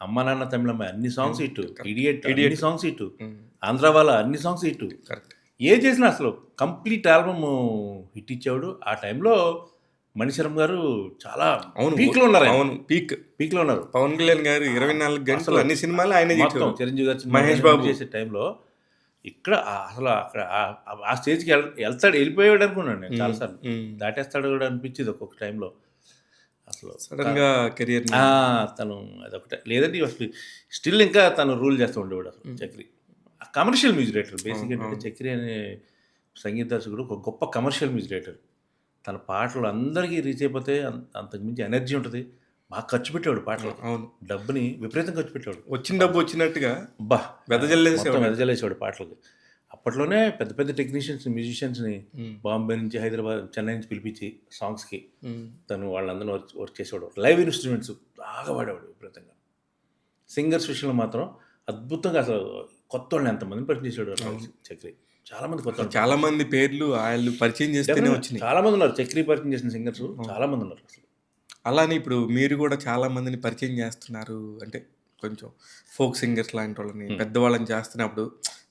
అమ్మ నాన్న తమిళమ్మాయి అన్ని సాంగ్స్ హిట్. ఇడియట్ అన్ని సాంగ్స్ హిట్. ఆంధ్ర వాళ్ళ అన్ని సాంగ్స్ హిట్. ఏ చేసినా అసలు కంప్లీట్ ఆల్బమ్ హిట్ ఇచ్చేవాడు. ఆ టైంలో మణిశర్మ గారు చాలా పీక్లో ఉన్నారు. అవును, పీక్లో ఉన్నారు. పవన్ కళ్యాణ్ గారు 24 గంటలు అన్ని సినిమాలు ఆయన, చిరంజీవి గారు, మహేష్ బాబు చేసే టైంలో ఇక్కడ అసలు అక్కడ ఆ స్టేజ్కి వెళ్ళిపోయాడు అనుకున్నాను నేను చాలాసార్లు. దాటేస్తాడు కూడా అనిపించింది ఒక్కొక్క టైంలో. అసలు సడన్ గా కెరియర్ తను అదొకటే, లేదంటే స్టిల్ ఇంకా తను రూల్ చేస్తూ ఉండేవాడు అసలు Chakri. Commercial music director basic ఏంటంటే చక్రి అనే సంగీత దర్శకుడు ఒక గొప్ప కమర్షియల్ మ్యూజిక్ డైరెక్టర్. తన పాటలు అందరికీ రీచ్ అయిపోతే అంతకుమించి ఎనర్జీ ఉంటుంది. బాగా ఖర్చు పెట్టేవాడు పాటలు. అవును, డబ్బుని విపరీతం ఖర్చు పెట్టేవాడు. వచ్చిన డబ్బు వచ్చినట్టుగా వెదజల్లేసేవాడు పాటలకి. అప్పట్లోనే పెద్ద పెద్ద టెక్నీషియన్స్, మ్యూజిషియన్స్ని బాంబే నుంచి, హైదరాబాద్, చెన్నై నుంచి పిలిపించి సాంగ్స్కి తను వాళ్ళందరూ వర్క్ చేసేవాడు. లైవ్ ఇన్స్ట్రుమెంట్స్ బాగా వాడేవాడు విపరీతంగా. సింగర్స్ విషయంలో మాత్రం అద్భుతంగా, అసలు కొత్త వాళ్ళని ఎంతమందిని పరిచయం చేసేవాడు చక్రి. చాలా మంది పేర్లు ఆయన పరిచయం చేస్తేనే వచ్చినాయి. చాలా మంది ఉన్నారు చక్రి పరిచయం చేసిన సింగర్స్, చాలా మంది ఉన్నారు అసలు. అలానే ఇప్పుడు మీరు కూడా చాలా మందిని పరిచయం చేస్తున్నారు. అంటే కొంచెం ఫోక్ సింగర్స్ లాంటి వాళ్ళని, పెద్దవాళ్ళని చేస్తున్నప్పుడు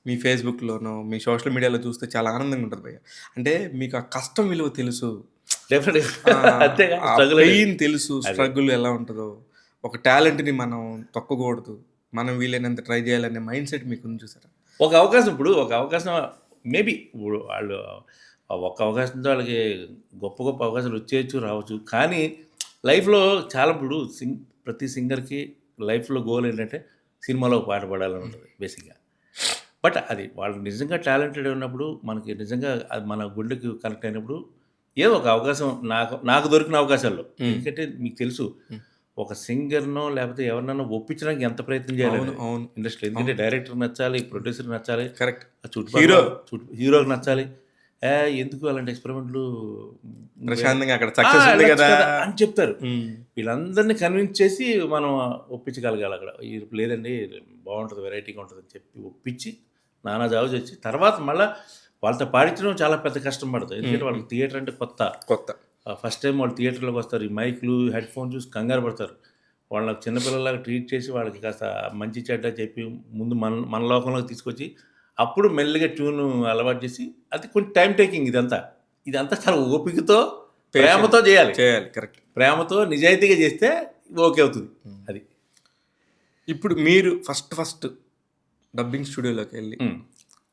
మీ ఫేస్బుక్లోనో మీ సోషల్ మీడియాలో చూస్తే చాలా ఆనందంగా ఉంటుంది భయ్య. అంటే మీకు ఆ కష్టం విలువ తెలుసు, పెయిన్ తెలుసు, స్ట్రగుల్ ఎలా ఉంటుందో. ఒక టాలెంట్ని మనం తొక్కకూడదు, మనం వీలైనంత ట్రై చేయాలనే మైండ్ సెట్ మీకు ఉంది చూసారా? ఒక అవకాశం మేబీ ఇప్పుడు వాళ్ళు ఆ ఒక్క అవకాశంతో వాళ్ళకి గొప్ప గొప్ప అవకాశాలు వచ్చేయచ్చు, రావచ్చు. కానీ లైఫ్‌లో చాలా ఇప్పుడు ప్రతి సింగర్‌కి లైఫ్‌లో గోల్ ఏంటంటే సినిమాలో ఒక పాట పాడాలని ఉంటుంది బేసిక్‌గా. బట్ అది వాళ్ళు నిజంగా టాలెంటెడ్ ఉన్నప్పుడు మనకి నిజంగా అది మన గుండెకి కనెక్ట్ అయినప్పుడు ఏదో ఒక అవకాశం నాకు దొరికిన అవకాశాల్లో. ఎందుకంటే మీకు తెలుసు ఒక సింగర్‌నో లేకపోతే ఎవరినైనా ఒప్పించడానికి ఎంత ప్రయత్నం చేయాలి అవును. అవును. ఇండస్ట్రీలో. ఎందుకంటే డైరెక్టర్‌కి నచ్చాలి, ప్రొడ్యూసర్‌కి నచ్చాలి, కరెక్ట్. ఆ చుట్టుపక్కల హీరోకి నచ్చాలి. ఎందుకు అలాంటి ఎక్స్‌పెరిమెంట్‌లు ప్రశాంతంగా అక్కడ సక్సెస్ ఉంది వెళ్ళొచ్చు కదా కదా అని చెప్తారు. వీళ్ళందరినీ కన్విన్స్ చేసి మనం ఒప్పించగలగాలి అక్కడ. లేదండి బాగుంటది, వెరైటీగా ఉంటదని చెప్పి ఒప్పించి నానా జావు చేసి తర్వాత మళ్ళా వాళ్ళతో పాడించడం చాలా పెద్ద కష్టం పడుతుంది. ఎందుకంటే వాళ్ళకి థియేటర్ అంటే కొత్త. ఫస్ట్ టైం వాళ్ళు థియేటర్‌లోకి వస్తారు. ఈ మైక్‌లు, హెడ్ ఫోన్ చూసి కంగారు పడతారు. వాళ్ళకి చిన్నపిల్లలాగా ట్రీట్ చేసి వాళ్ళకి కాస్త మంచి చెడ్డ చెప్పి ముందు మన లోకంలోకి తీసుకొచ్చి అప్పుడు మెల్లిగా ట్యూన్ అలవాటు చేసి అది కొంచెం టైం టేకింగ్ ఇదంతా చాలా ఓపికతో ప్రేమతో చేయాలి. కరెక్ట్. ప్రేమతో నిజాయితీగా చేస్తే ఓకే అవుతుంది. అది ఇప్పుడు మీరు ఫస్ట్ డబ్బింగ్ స్టూడియోలోకి వెళ్ళి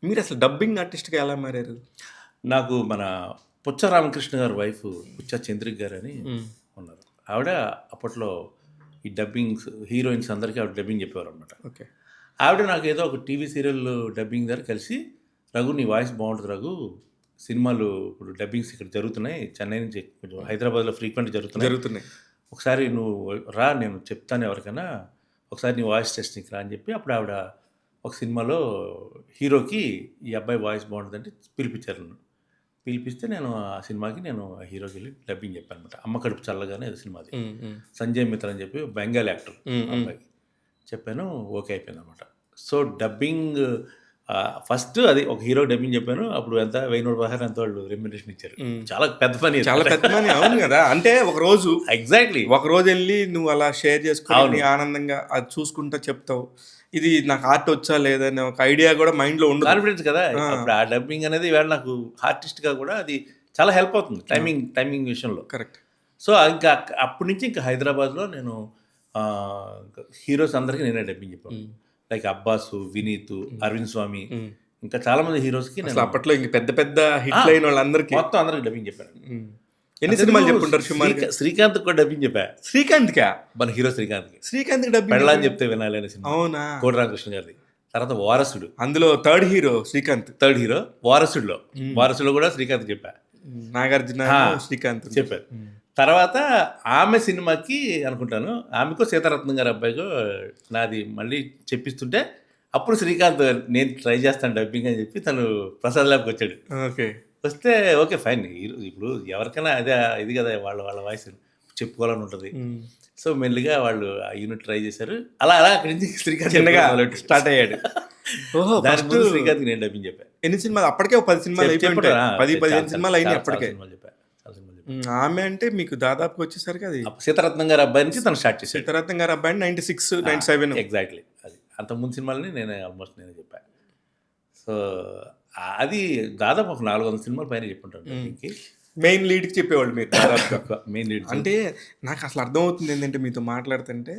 మీరు అసలు డబ్బింగ్ ఆర్టిస్ట్గా ఎలా మారారు? నాకు మన పుచ్చ రామకృష్ణ గారి వైఫ్ పుచ్చ చంద్రిక గారు అని ఉన్నారు. ఆవిడ అప్పట్లో ఈ డబ్బింగ్స్ హీరోయిన్స్ అందరికీ ఆవిడ డబ్బింగ్ చెప్పేవారు అనమాట. ఓకే. ఆవిడ నాకు ఏదో ఒక టీవీ సీరియల్ డబ్బింగ్ దగ్గర కలిసి, రఘు నీ వాయిస్ బాగుంటుంది రఘు, సినిమాలు ఇప్పుడు డబ్బింగ్స్ ఇక్కడ జరుగుతున్నాయి, చెన్నై నుంచి కొంచెం హైదరాబాద్లో ఫ్రీక్వెంట్ జరుగుతున్నాయి, ఒకసారి నువ్వు రా, నేను చెప్తాను ఎవరికైనా, ఒకసారి నీ వాయిస్ టెస్టింగ్ రా అని చెప్పి అప్పుడు ఆవిడ ఒక సినిమాలో హీరోకి ఈ అబ్బాయి వాయిస్ బాగుంటుందంటే పిలిపించారు నన్ను. పిలిపిస్తే నేను ఆ సినిమాకి హీరోకి వెళ్ళి డబ్బింగ్ చెప్పాను అనమాట. అమ్మ కడుపు చల్లగానే అది సినిమాది. సంజయ్ మిత్ర అని చెప్పి బెంగాలీ యాక్టర్ అబ్బాయికి చెప్పాను, ఓకే అయిపోయింది అనమాట. సో డబ్బింగ్ ఫస్ట్ అది ఒక హీరో డబ్బింగ్ చెప్పాను. అప్పుడు ఎంత 1116 ఎంత వాళ్ళు రెమ్యునరేషన్ ఇచ్చారు. చాలా పెద్ద పని. అవును కదా. అంటే ఒక రోజు ఎగ్జాక్ట్లీ ఒక రోజు వెళ్ళి నువ్వు అలా షేర్ చేసుకుని ఆనందంగా అది చూసుకుంటా చెప్తావు. ఇది నాకు ఆర్ట్ వచ్చా లేదనే ఒక ఐడియా కూడా మైండ్లో ఉండదు. కాన్ఫిడెన్స్ కదా. అప్పుడు ఆ డబ్బింగ్ అనేది ఇవాళ నాకు ఆర్టిస్ట్గా కూడా అది చాలా హెల్ప్ అవుతుంది టైమింగ్ విషయంలో. కరెక్ట్. సో ఇంకా అప్పటి నుంచి ఇంకా హైదరాబాద్లో నేను హీరోస్ అందరికీ నేనే డబ్బింగ్ చెప్పాను. లైక్ అబ్బాసు, వినీత్, అరవింద్ స్వామి, ఇంకా చాలా మంది హీరోస్కి నేను అప్పట్లో ఇంక పెద్ద హిట్ అయిన వాళ్ళందరికీ మొత్తం అందరికి డబ్బింగ్ చెప్పాను. ఎన్ని సినిమాలు చెప్పుంటారు? శ్రీకాంత్ కూడా డబ్బింగ్ చెప్పా. శ్రీకాంత్కా? మన హీరో శ్రీకాంత్ డబ్బింగ్ పెళ్ళా అని చెప్తే వినాలి అనే సినిమా. అవునా? కోటి రామకృష్ణ గారిది. తర్వాత వారసుడు, అందులో third hero Srikanth. Third hero వారసుడులో కూడా శ్రీకాంత్ చెప్పా. నాగార్జున, శ్రీకాంత్ చెప్పారు. తర్వాత ఆమె సినిమాకి అనుకుంటాను, ఆమెకో సీతారత్నం గారి అబ్బాయికో నాది మళ్ళీ చెప్పిస్తుంటే అప్పుడు శ్రీకాంత్ నేను ట్రై చేస్తాను డబ్బింగ్ అని చెప్పి తను ప్రసాద్ ల్యాబ్కి వచ్చాడు. ఓకే. వస్తే ఓకే ఫైన్. ఇప్పుడు ఎవరికైనా అదే ఇది కదా, వాళ్ళ వాయిస్ చెప్పుకోవాలని ఉంటుంది. సో మెల్లిగా వాళ్ళు ఆ యూనిట్ ట్రై చేశారు. అలా అక్కడి నుంచి శ్రీకాంత్ స్టార్ట్ అయ్యాడు. దాని ముందు శ్రీకాంత్కి నేను డబ్బింగ్ చెప్పాను. ఎన్ని సినిమాలు? అప్పటికే 10 సినిమాలు అయిపోయి 10-15 సినిమాలు అయినాయి అప్పటికే. ఆమె అంటే మీకు దాదాపుగా వచ్చేసరికి అది సీతారత్నం గారి అబ్బాయి నుంచి తను స్టార్ట్ చేశాడు. సీతారత్నం గారి అబ్బాయి 96, 97 ఎగ్జాక్ట్లీ. అది అంత ముందు సినిమాలని ఆల్మోస్ట్ నేనే చెప్పాను. సో అది దాదాపు ఒక 400 సినిమాల పైన చెప్పుంటాను. మెయిన్ లీడ్కి చెప్పేవాళ్ళు మీరు దాదాపుగా. మెయిన్ లీడ్ అంటే నాకు అసలు అర్థమవుతుంది ఏంటంటే మీతో మాట్లాడుతుంటే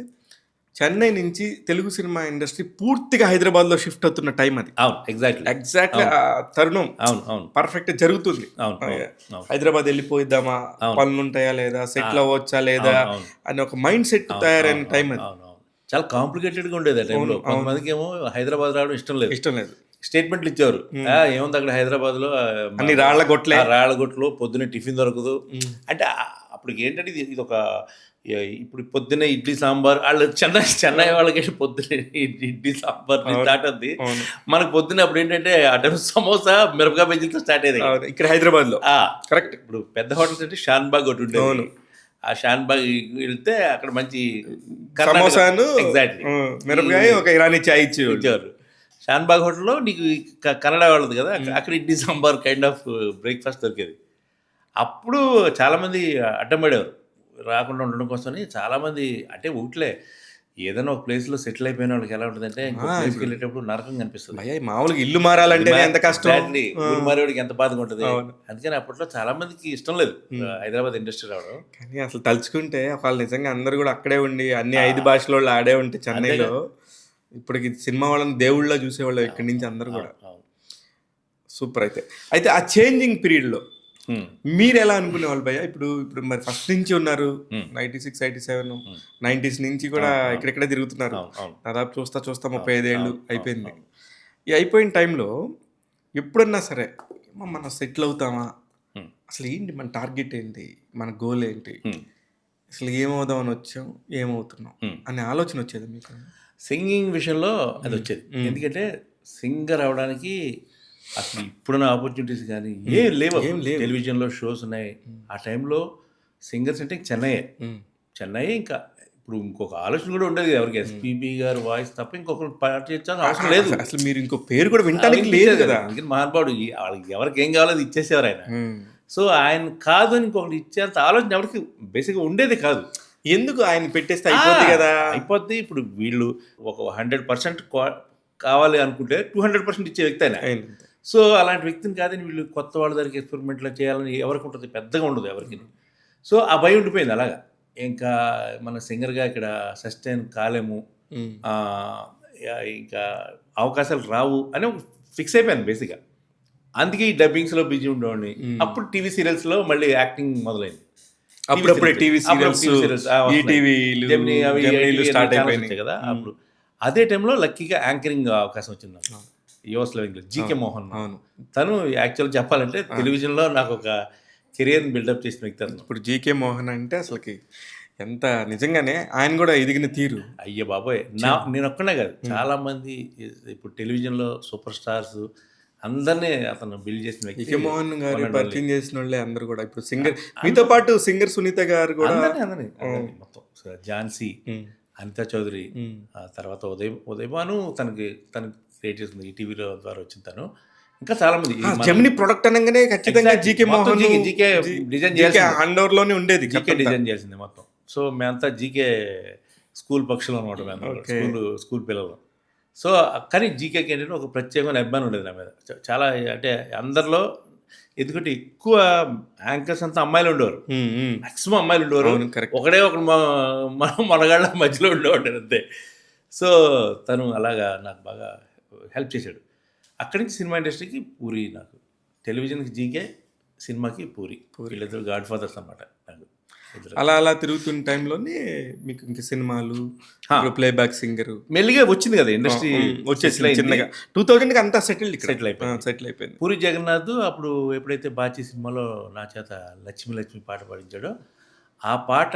చెన్నై నుంచి తెలుగు సినిమా ఇండస్ట్రీ పూర్తిగా హైదరాబాద్లో షిఫ్ట్ అవుతున్న టైం అది. అవును, ఎగ్జాక్ట్లీ తరుణం. అవును పర్ఫెక్ట్ జరుగుతుంది. హైదరాబాద్ వెళ్ళిపోయిద్దామా, పనులు ఉంటాయా లేదా, సెటిల్ అవ్వచ్చా లేదా అని ఒక మైండ్ సెట్ తయారైన టైం అది. చాలా కాంప్లికేటెడ్గా ఉండేది ఆ టైంలో. కొంతమందికి ఏమో హైదరాబాద్ రావడం ఇష్టం లేదు. స్టేట్మెంట్లు ఇచ్చేవారు, ఏముంది అక్కడ హైదరాబాద్లో అన్ని రాళ్ల గొట్లు, పొద్దున్నే టిఫిన్ దొరకదు. అంటే అప్పుడు ఏంటంటే ఇది ఒక ఇప్పుడు పొద్దున్నే ఇడ్లీ సాంబార్, వాళ్ళు చెన్నై వాళ్ళకి పొద్దున్నే ఇడ్లీ సాంబార్ స్టార్ట్ అవుద్ది. మనకు పొద్దున్నే అప్పుడు ఏంటంటే ఆ టైం సమోసా, మిరపకాయ బజ్జీలతో స్టార్ట్ అయ్యేది ఇక్కడ హైదరాబాద్లో. కరెక్ట్. ఇప్పుడు పెద్ద హోటల్స్ అంటే షాన్బాగ్ ఒకటి ఉండేది. ఆ షాన్బాగ్ వెళ్తే అక్కడ మంచి సమోసాను, మిరపకాయ, ఒక ఇరానీ చాయ్ ఇచ్చేవారు. షాన్బాగ్ హోటల్లో నీకు కన్నడ వాళ్ళది కదా, అక్కడ idli sambar kind of breakfast దొరికేది. అప్పుడు చాలామంది అడ్డం పడేవారు రాకుండా ఉండడం కోసమని. చాలామంది అంటే ఊట్లే ఏదైనా ఒక ప్లేస్లో సెటిల్ అయిపోయిన వాళ్ళకి ఎలా ఉంటుందంటే ఇంకో ప్లేస్కి వెళ్ళేటప్పుడు నరకం కనిపిస్తుంది. మామూలుగా ఇల్లు మారాలంటే ఎంత కష్టం, ఊరు మారేవాడికి ఎంత బాధగా ఉంటుంది. అందుకని అప్పట్లో చాలా మందికి ఇష్టం లేదు హైదరాబాద్ ఇండస్ట్రీ రావడం. కానీ అసలు తలుచుకుంటే వాళ్ళు నిజంగా అందరూ కూడా అక్కడే ఉండి అన్ని 5 భాషల వాళ్ళు ఆడే ఉంటే చెన్నైలో ఇప్పటికి సినిమా వాళ్ళని దేవుళ్ళ చూసేవాళ్ళు ఇక్కడి నుంచి అందరూ కూడా. సూపర్ అయితే. అయితే ఆ చేంజింగ్ పీరియడ్‌లో హ్మ్. మీరు ఎలా అనుకునేవాళ్ళు భయ్యా? ఇప్పుడు ఇప్పుడు మరి ఫస్ట్ నుంచి ఉన్నారు. హ్మ్. 96, 87, హ్మ్. 90s నుంచి కూడా అవును. అవును. ఇక్కడిక్కడే తిరుగుతున్నారు. అవును. అవును. దాదాపు చూస్తా చూస్తా అవును. 35 ఏళ్ళు అవును. అవును. అయిపోయింది. అవును. ఈ అయిపోయిన టైంలో ఎప్పుడన్నా సరే మనం సెటిల్ అవుతామా? హ్మ్. అసలు ఏంటి మన టార్గెట్ ఏంటి? మన గోల్ ఏంటి? హ్మ్. అసలు ఏమవుదామని వచ్చాం? ఏమవుతున్నాం? హ్మ్. అనే ఆలోచన వచ్చేదా మీకు? సింగింగ్ విషయంలో హ్మ్. అదొచ్చేది. హ్మ్. ఎందుకంటే సింగర్ అవ్వడానికి అసలు ఇప్పుడున్న ఆపర్చునిటీస్ గానీ హ్మ్. ఏం లేవు. ఏం లేవు. టెలివిజన్‌లో షోస్ ఉన్నాయి. ఆ టైంలో సింగర్స్ అంటే చెన్నైయే. హ్మ్. చెన్నై ఇంకా ఇప్పుడు ఇంకొక ఆలోచన కూడా ఉండేది ఎవరికి. ఎస్‌పీబీ గారి వాయిస్ తప్ప ఇంకొకరు పాట చేయాల్సిన అవసరం లేదు. అసలు మీరు ఇంకో పేరు కూడా వినటానికి లేదు వినిపించేది కదా! కదా! ఎందుకంటే మహానుభావుడు వాళ్ళకి ఎవరికి ఏం కావాలో అది ఇచ్చేసేవారు ఆయన. హ్మ్. సో, ఆయన కాదు అని ఇంకొకటి ఇచ్చేంత ఆలోచన ఎవరికీ బేసిక్‌గా ఉండేది కాదు. ఎందుకు ఆయన పెట్టేస్తే ఆ! అయిపోద్ది కదా! అయిపోద్ది. ఇప్పుడు వీళ్ళు ఒక 100% కావాలి అనుకుంటే 200% ఇచ్చే వ్యక్తి ఆయన. అయింది. సో, అలాంటి వ్యక్తిని కాదని వీళ్ళు కొత్త వాళ్ళ దగ్గరికి ఎక్స్‌పెరిమెంట్‌లు చేయాలని ఎవరికుంటది? పెద్దగా ఉండదు ఎవరికిని. సో, ఆ భయం ఉండిపోయింది అలాగా. ఇంకా మన సింగర్‌గా ఇక్కడ సస్టైన్ కాలేము. హ్మ్. ఆహ్, ఇంకా అవకాశాలు రావు అని ఒక ఫిక్స్ అయిపోయాను బేసిక్‌గా. అందుకే ఈ డబ్బింగ్స్‌లో బిజీ ఉండేవాడిని. హ్మ్. అప్పుడు టీవీ సీరియల్స్‌లో మళ్ళీ యాక్టింగ్ మొదలైంది. అప్పుడప్పుడే టీవీ అప్పుడప్పుడు సీరియల్స్, టీవీ సీరియల్స్ వస్తున్నాయి. ఈటీవీలు, జెమినీ అవి జెమినీలు ఎన్టీవీ అన్ని స్టార్ట్ ఛానెల్స్ అయిపోయినాయి. వచ్చాయి కదా! హ్మ్. అప్పుడు. అదే టైంలో లక్కీగా యాంకరింగ్ అవకాశం వచ్చింది నాకు. అవును. Yours love English. జీకే అవును. మోహన్. అవును. తను యాక్చువల్‌గా చెప్పాలంటే ఆ! టెలివిజన్‌లో నాకొక కెరియర్‌ని బిల్డప్ చేసిన వ్యక్తి అతను. ఇప్పుడు 'జీకే మోహన్' అంటే అసలకి ఎంత నిజంగానే ఆయన కూడా ఎదిగిన తీరు. అయ్య బాబోయ్! నేనొక్కడినే కాదు. చాలామంది ఇప్పుడు టెలివిజన్‌లో సూపర్ స్టార్స్ అందరిని అతను బిల్డ్ చేసిన వ్యక్తి. 'జీకే మోహన్' గారు వన్ అండ్ ఓన్లీ. పరిచయం చేసినోళ్ళే అందరూ కూడా. ఇప్పుడు సింగర్ మీతో అందరూ పాటు సింగర్ సునీత గారు కూడా అందరిని మొత్తం. ఝాన్సీ, హ్మ్. అనితా చౌదరి, హ్మ్. తర్వాత ఉదయభాను తను క్రియేట్ చేసింది. ఈటీవీలో ద్వారా వచ్చింది తను. ఇంకా చాలామంది ఈ మన జెమినీ ప్రొడక్ట్ అనంగానే ఖచ్చితంగా ఎగ్జాక్ట్‌లీ. 'జీకే మొత్తం మోహన్', జీకే డిజైన్ జీకే చేయాల్సిందే. హ్యాండ్ ఓవర్‌లోనే ఉండేది జీకే కథంతా. డిజైన్ చేయాల్సిందే మొత్తం. సో, మేమంతా జీకే స్కూల్ పక్షులం అనమాట మేమందరం కూడా. ఓకే. స్కూల్ పిల్లలం. సో, కానీ జీకేకి ఏంటంటే ఒక ప్రత్యేకమైన అభిమానం ఉండేది నా మీద. చాలా అంటే అందరిలో ఎందుకంటే ఎక్కువ యాంకర్స్ అంతా అమ్మాయిలే ఉండేవారు. హ్మ్. హ్మ్. మాక్సిమం అమ్మాయిలు ఉండేవారు. అవును. కరెక్ట్. ఒకడే ఒకడు మనగాళ్ళ మధ్యలో ఉండేవాడు అంతే. సో, తను అలాగా నాకు బాగా హెల్ప్ చేశాడు. అక్కడి నుంచి సినిమా ఇండస్ట్రీకి పూరి నాకు. టెలివిజన్‌కి జీకే, సినిమాకి పూరి. వీళ్ళిద్దరు గాడ్ ఫాదర్స్ అన్నమాట నాకు. ఇద్దరు. అలా అలా తిరుగుతున్న టైంలోనే మీకు ఇంక సినిమాలు, ఆ! ఇప్పుడు ప్లేబ్యాక్ సింగరు మెల్లిగా వచ్చింది కదా! ఇండస్ట్రీ సెటిల్ వచ్చేసింది అయింది. చిన్నగా. 2000కి అంతా సెటిల్డ్ ఇక్కడ. సెటిల్ అయిపోయింది. సెటిల్ అయిపోయింది. పూరి జగన్నాథ్ అప్పుడు ఎప్పుడైతే 'బాచీ' సినిమాలో నా చేత 'లక్ష్మి లక్ష్మి' పాట పాడించాడో, ఆ పాట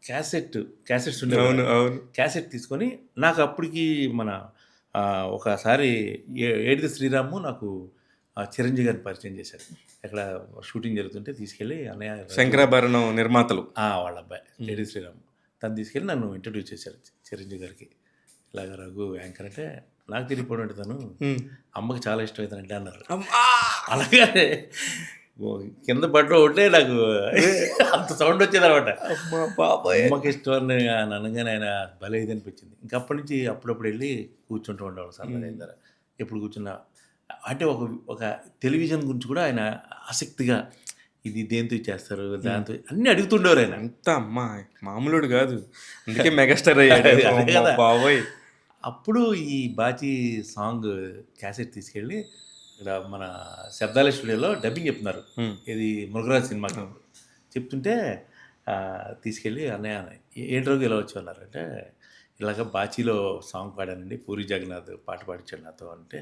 క్యాసెట్స్ ఉండేవి కదా! అవును. అవును. క్యాసెట్ తీసుకొని నాకు అప్పటికి మన ఒకసారి 'ఏడిది శ్రీరాము' నాకు చిరంజీవి గారిని పరిచయం చేశారు. ఎక్కడ షూటింగ్ జరుగుతుంటే తీసుకెళ్ళి అన్నయ్య రఘు. శంకరాభరణం నిర్మాతలు. వాళ్ళ అబ్బాయి ఏడిది శ్రీరామ్. తను తీసుకెళ్ళి నన్ను ఇంట్రొడ్యూస్ చేశారు చిరంజీవి గారికి. ఇలాగ రఘు యాంకర్ అంటే నాకు తెలియకపోవడం అంటే తను హ్మ్. అమ్మకి చాలా ఇష్టం అవుతానంటే అన్నారు. అమ్మా! అలాగే కింద పడ్డ ఒకటే నాకు అంత సౌండ్ వచ్చేదనమాట. అమ్మ బాబోయ్! అమ్మకి ఇష్టం అని అనగానే ఆయన భలే ఇది అనిపించింది. ఇంక అప్పటి నుంచి అప్పుడప్పుడు వెళ్ళి కూర్చుంటూ ఉండేవాడు సరదాగా ఆయన దగ్గర. ఎప్పుడు కూర్చున్నా అంటే ఒక టెలివిజన్ గురించి కూడా ఆయన ఆసక్తిగా ఇది దేంతో చేస్తారు, దాంతో అన్నీ అడుగుతుండేవారు ఆయన. అంతా అమ్మా మామూలోడు గాదు. అందుకే మెగాస్టార్ అయ్యాడు. అదే అమ్మ కదా! బాబోయ్! అప్పుడు ఈ 'బాచీ' సాంగ్ క్యాసెట్ తీసుకెళ్ళి ఇక్కడ మన శబ్దాల స్టూడియోలో డబ్బింగ్ చెప్తున్నారు. హ్మ్. ఇది 'మురుగరాజ్' సినిమాకి అప్పుడు. చెప్తుంటే తీసుకెళ్ళి "అన్నయ్య ఏంటి రఘు ఇలా వచ్చావు" అన్నారు. అంటే ఇలాగ 'బాచీలో' సాంగ్ పాడానండి. పూరి జగన్నాథ్ పాట పాడించాడు నాతో అంటే,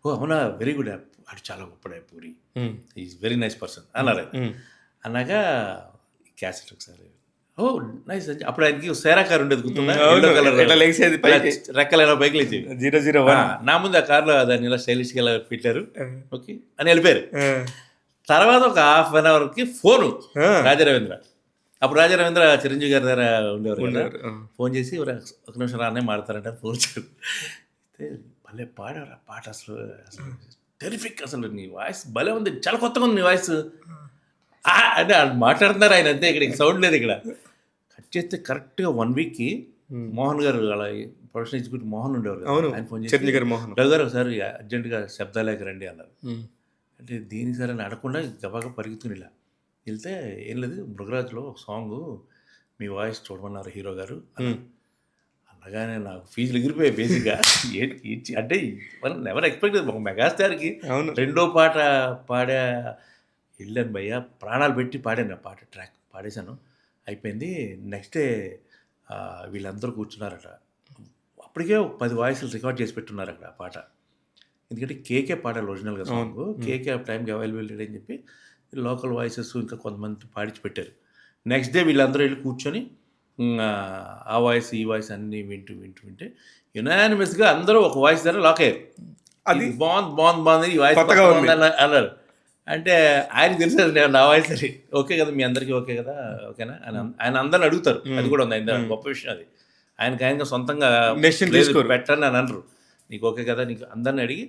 "ఓహ్! అవునా? Very good. వాడు చాలా గొప్పడే పూరి. హ్మ్. ఈజ్ వెరీ నైస్ పర్సన్" అన్నారు ఆయన. హ్మ్. అన్నాక క్యాసెట్ ఒకసారి ఓహ్! నైస్ అని అప్పుడు ఆయనకి సేరా కార్ ఉండేది గుర్తుందా? అవును. యెల్లో కలర్ ఇట్లా లెగిసేది ఇలా పైకి. రెక్కలు ఇలా పైకి లేచేవి. 001. నా ముందు ఆ కార్‌లో దాన్ని ఇలా స్టైలిష్‌గా ఇలా పెట్టారు. ఆ! ఓకే. అని ఎళ్ళిపోయారు. ఆ! తర్వాత ఒక హాఫ్ అన్ అవర్‌కి ఫోను ఆ! రాజా రవీంద్ర. అప్పుడు రాజా రవీంద్ర చిరంజీవి గారి దగ్గర ఉండేవారు కదా! ఉండేవారు. ఆ! ఫోన్ చేసి ఒక నిమిషం రా అన్నయ్య మాట్లాడతారంట అని ఫోన్ చేశారు. అయితే భలే పాడావురా పాట అసలు టెరిఫిక్ అసలు నీ వాయిస్ భలే ఉంది. చాలా కొత్తగా ఉంది నీ వాయిస్. అంటే ఆళ్ళు మాట్లాడుతున్నారు ఆయన అంతే ఇక్కడ సౌండ్ లేదు ఇక్కడ. కట్ చేస్తే కరెక్ట్‌గా 1 వీక్‌కి హ్మ్. మోహన్ గారు అలా ప్రొడక్షన్ ఎగ్జిక్యూటివ్ మోహన్ ఉండేవారు కదా! అవును. ఆయన ఫోన్ చేసి చిరంజీవి గారి మోహన్. "రవి గారు ఒకసారి అర్జెంట్‌గా శబ్దాలయకి రండి" అన్నారు. హ్మ్. అంటే దేనికి సార్ అని అడగకుండా గబాగా పరిగెత్తుకుని ఎళ్ళా. ఎళ్తే "ఏం లేదు 'మృగరాజ్‌లో' ఒక సాంగు మీ వాయిస్ చూడమన్నారు హీరో గారు" అన్నారు. హ్మ్. అనగానే నాకు ఫీజులు ఎగిరిపోయాయి బేసిక్గా. అంటే మనం నెవర్ ఎక్స్పెక్ట్ ఒక మెగాస్టార్కి అవును. రెండో పాట పాడా వెళ్ళాను భయ్య, ప్రాణాలు పెట్టి పాడాను ఆ పాట, ట్రాక్ పాడేశాను. అయిపోయింది. నెక్స్ట్ డే వీళ్ళందరూ కూర్చున్నారట. అప్పటికే ఒక 10 వాయిస్లు రికార్డ్ చేసి పెట్టున్నారు అక్కడ ఆ పాట. ఎందుకంటే కేకే పాడాలి ఒరిజినల్గా సాంగ్. కేకే ఆ టైంకి అవైలబిలిటీ అని చెప్పి లోకల్ వాయిసెస్ ఇంకా కొంతమంది పాడించి పెట్టారు. నెక్స్ట్ డే వీళ్ళందరూ వెళ్ళి కూర్చొని ఆ వాయిస్ ఈ వాయిస్ అన్నీ వింటే యునానిమస్గా అందరూ ఒక వాయిస్ దగ్గర లాక్ అయ్యారు. అది బాగుంది ఈ వాయిస్ కొత్తగా ఉంది అన్నారు. అంటే ఆయనకి తెలుసు నేను నా వాయిస్ అది ఓకే కదా, మీ అందరికీ ఓకే కదా, ఓకేనా అని ఆయన అందరిని అడుగుతారు. అది కూడా ఉంది ఆయన గొప్ప విషయం అది. ఆయనగా సొంతంగా పెట్టండి అని అనరు. నీకు ఓకే కదా, నీకు అందరిని అడిగి